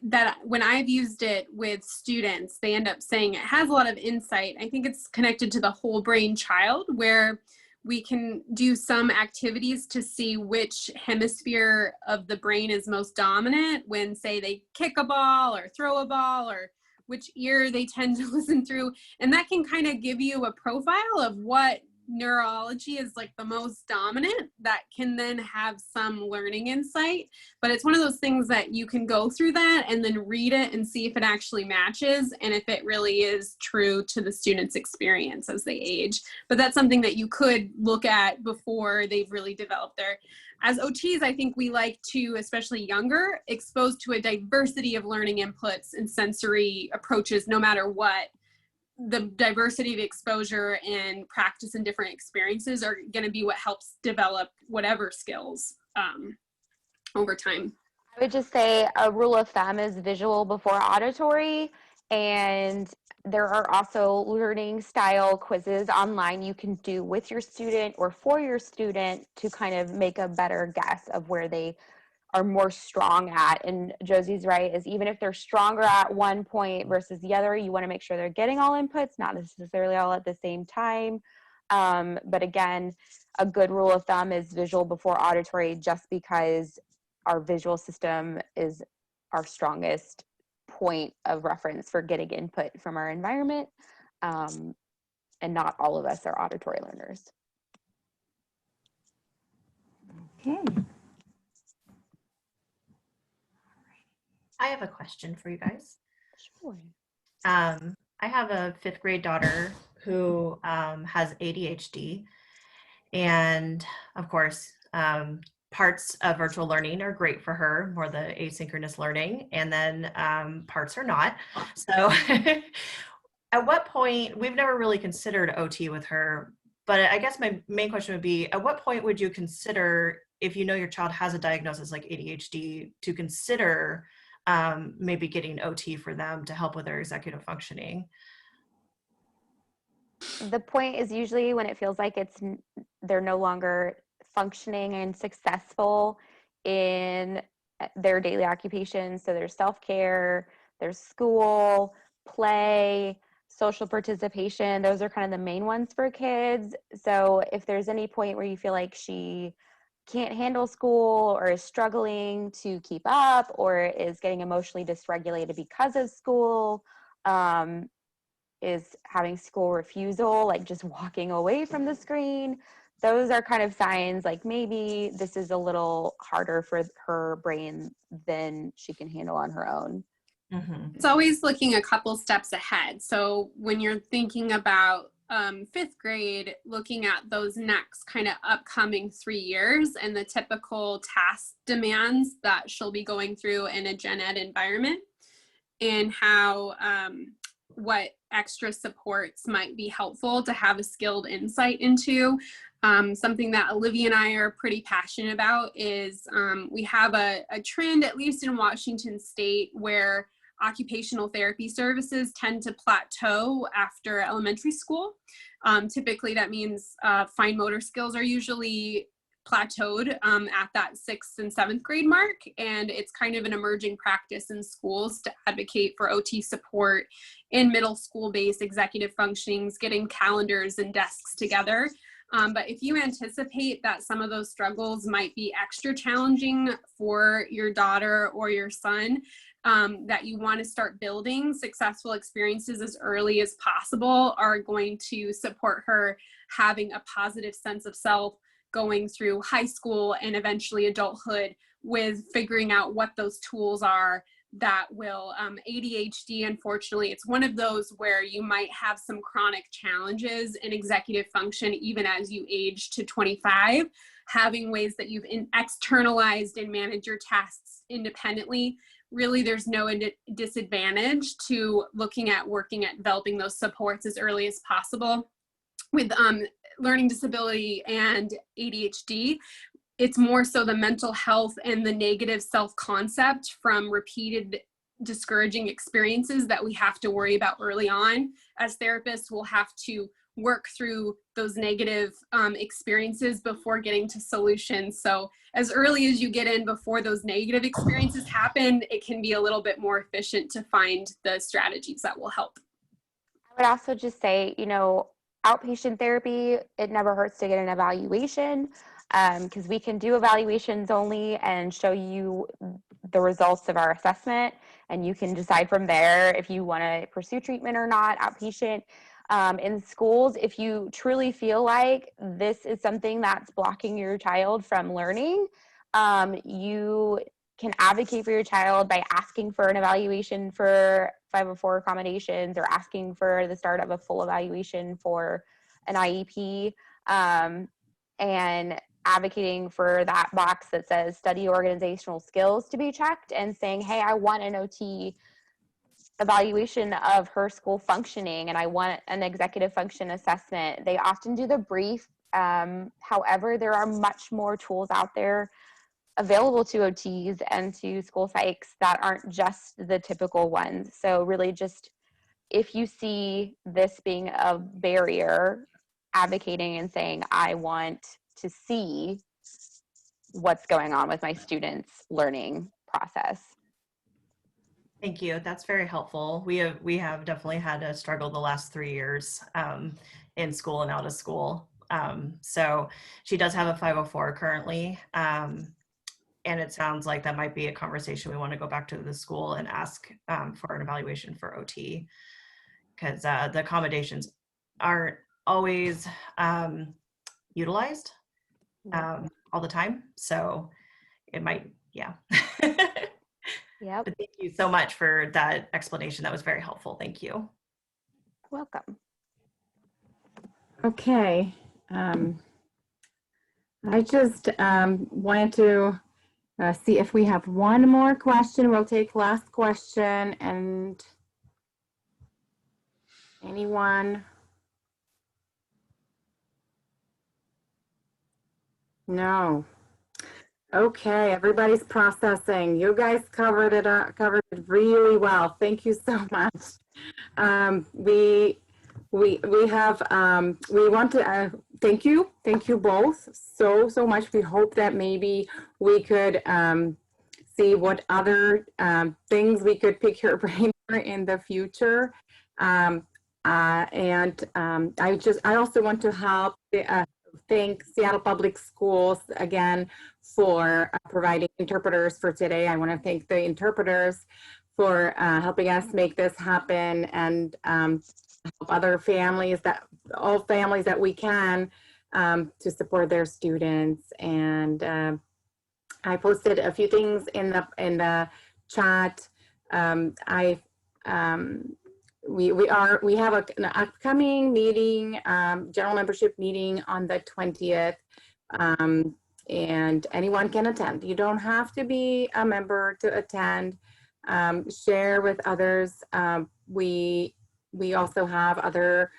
that. When I've used it with students, they end up saying it has a lot of insight. I think it's connected to the whole brain child, where we can do some activities to see which hemisphere of the brain is most dominant when, say, they kick a ball or throw a ball, or which ear they tend to listen through. And that can kind of give you a profile of what neurology is like the most dominant that can then have some learning insight, but it's one of those things that you can go through that and then read it and see if it actually matches and if it really is true to the student's experience as they age. But that's something that you could look at before they've really developed their, as OTs, I think we like to, especially younger, expose to a diversity of learning inputs and sensory approaches, no matter what. The diversity of exposure and practice and different experiences are going to be what helps develop whatever skills over time.
I would just say a rule of thumb is visual before auditory, and there are also learning style quizzes online you can do with your student or for your student to kind of make a better guess of where they are more strong at. And Josie's right, is even if they're stronger at one point versus the other, you want to make sure they're getting all inputs, not necessarily all at the same time. But again, a good rule of thumb is visual before auditory, just because our visual system is our strongest point of reference for getting input from our environment. And not all of us are auditory learners.
Okay.
I have a question for you guys.
Sure.
I have a 5th grade daughter who has ADHD, and of course, parts of virtual learning are great for her, more the asynchronous learning, and then parts are not. So at what point, we've never really considered OT with her, but I guess my main question would be, at what point would you consider, if you know your child has a diagnosis like ADHD, to consider maybe getting OT for them to help with their executive functioning?
The point is usually when it feels like they're no longer functioning and successful in their daily occupations. So there's self-care, there's school, play, social participation. Those are kind of the main ones for kids. So if there's any point where you feel like she can't handle school or is struggling to keep up or is getting emotionally dysregulated because of school, is having school refusal, like just walking away from the screen, those are kind of signs like maybe this is a little harder for her brain than she can handle on her own.
Mm-hmm.
It's always looking a couple steps ahead. So when you're thinking about 5th grade, looking at those next kind of upcoming 3 years and the typical task demands that she'll be going through in a gen ed environment, and how what extra supports might be helpful to have a skilled insight into. Something that Olivia and I are pretty passionate about is we have a trend, at least in Washington State, where occupational therapy services tend to plateau after elementary school. Typically that means fine motor skills are usually plateaued at that 6th and 7th grade mark, and it's kind of an emerging practice in schools to advocate for OT support in middle school based executive functionings, getting calendars and desks together. But if you anticipate that some of those struggles might be extra challenging for your daughter or your son, that you want to start building successful experiences as early as possible are going to support her having a positive sense of self going through high school and eventually adulthood, with figuring out what those tools are that will, ADHD, unfortunately, it's one of those where you might have some chronic challenges in executive function even as you age to 25. Having ways that you've externalized and manage your tasks independently, really there's no disadvantage to looking at working at developing those supports as early as possible. With learning disability and ADHD, it's more so the mental health and the negative self-concept from repeated discouraging experiences that we have to worry about early on. As therapists, we'll have to work through those negative experiences before getting to solutions. So as early as you get in before those negative experiences happen, it can be a little bit more efficient to find the strategies that will help.
I would also just say, outpatient therapy, it never hurts to get an evaluation, because we can do evaluations only and show you the results of our assessment, and you can decide from there if you want to pursue treatment or not outpatient. In schools, if you truly feel like this is something that's blocking your child from learning, you can advocate for your child by asking for an evaluation for 504 accommodations, or asking for the start of a full evaluation for an IEP, and advocating for that box that says study organizational skills to be checked, and saying, hey, I want an OT evaluation of her school functioning, and I want an executive function assessment. They often do the brief. However, there are much more tools out there available to OTs and to school psychs that aren't just the typical ones. So really, just if you see this being a barrier, advocating and saying, I want to see what's going on with my students' learning process.
Thank you. That's very helpful. We have definitely had a struggle the last 3 years in school and out of school. So she does have a 504 currently. And it sounds like that might be a conversation we want to go back to the school and ask for an evaluation for OT, because the accommodations aren't always utilized all the time. So it might, yeah.
Yep.
But thank you so much for that explanation. That was very helpful. Thank you.
Welcome.
Okay. I just wanted to see if we have one more question. We'll take last question. And anyone? No. Okay, everybody's processing. You guys covered it really well. Thank you so much. We want to thank you both so much. We hope that maybe we could see what other things we could pick your brain for in the future. I also want to help thank Seattle Public Schools again for providing interpreters for today. I want to thank the interpreters for helping us make this happen, and help other families, all families that we can, to support their students. And I posted a few things in the chat. We have an upcoming meeting, general membership meeting on the 20th, and anyone can attend. You don't have to be a member to attend. Share with others. We also have other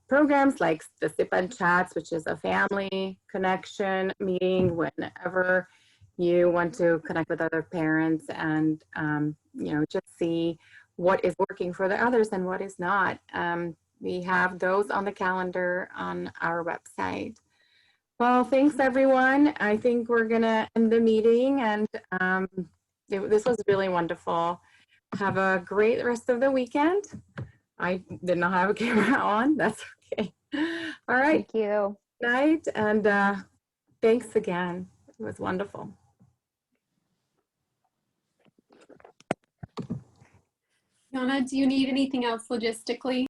programs like the Sip and Chats, which is a family connection meeting whenever you want to connect with other parents and just see what is working for the others and what is not. We have those on the calendar on our website. Well, thanks everyone. I think we're gonna end the meeting, and this was really wonderful. Have a great rest of the weekend. I did not have a camera on. That's okay. All right.
Thank you.
Night, and thanks again. It was wonderful.
Yana, do you need anything else logistically?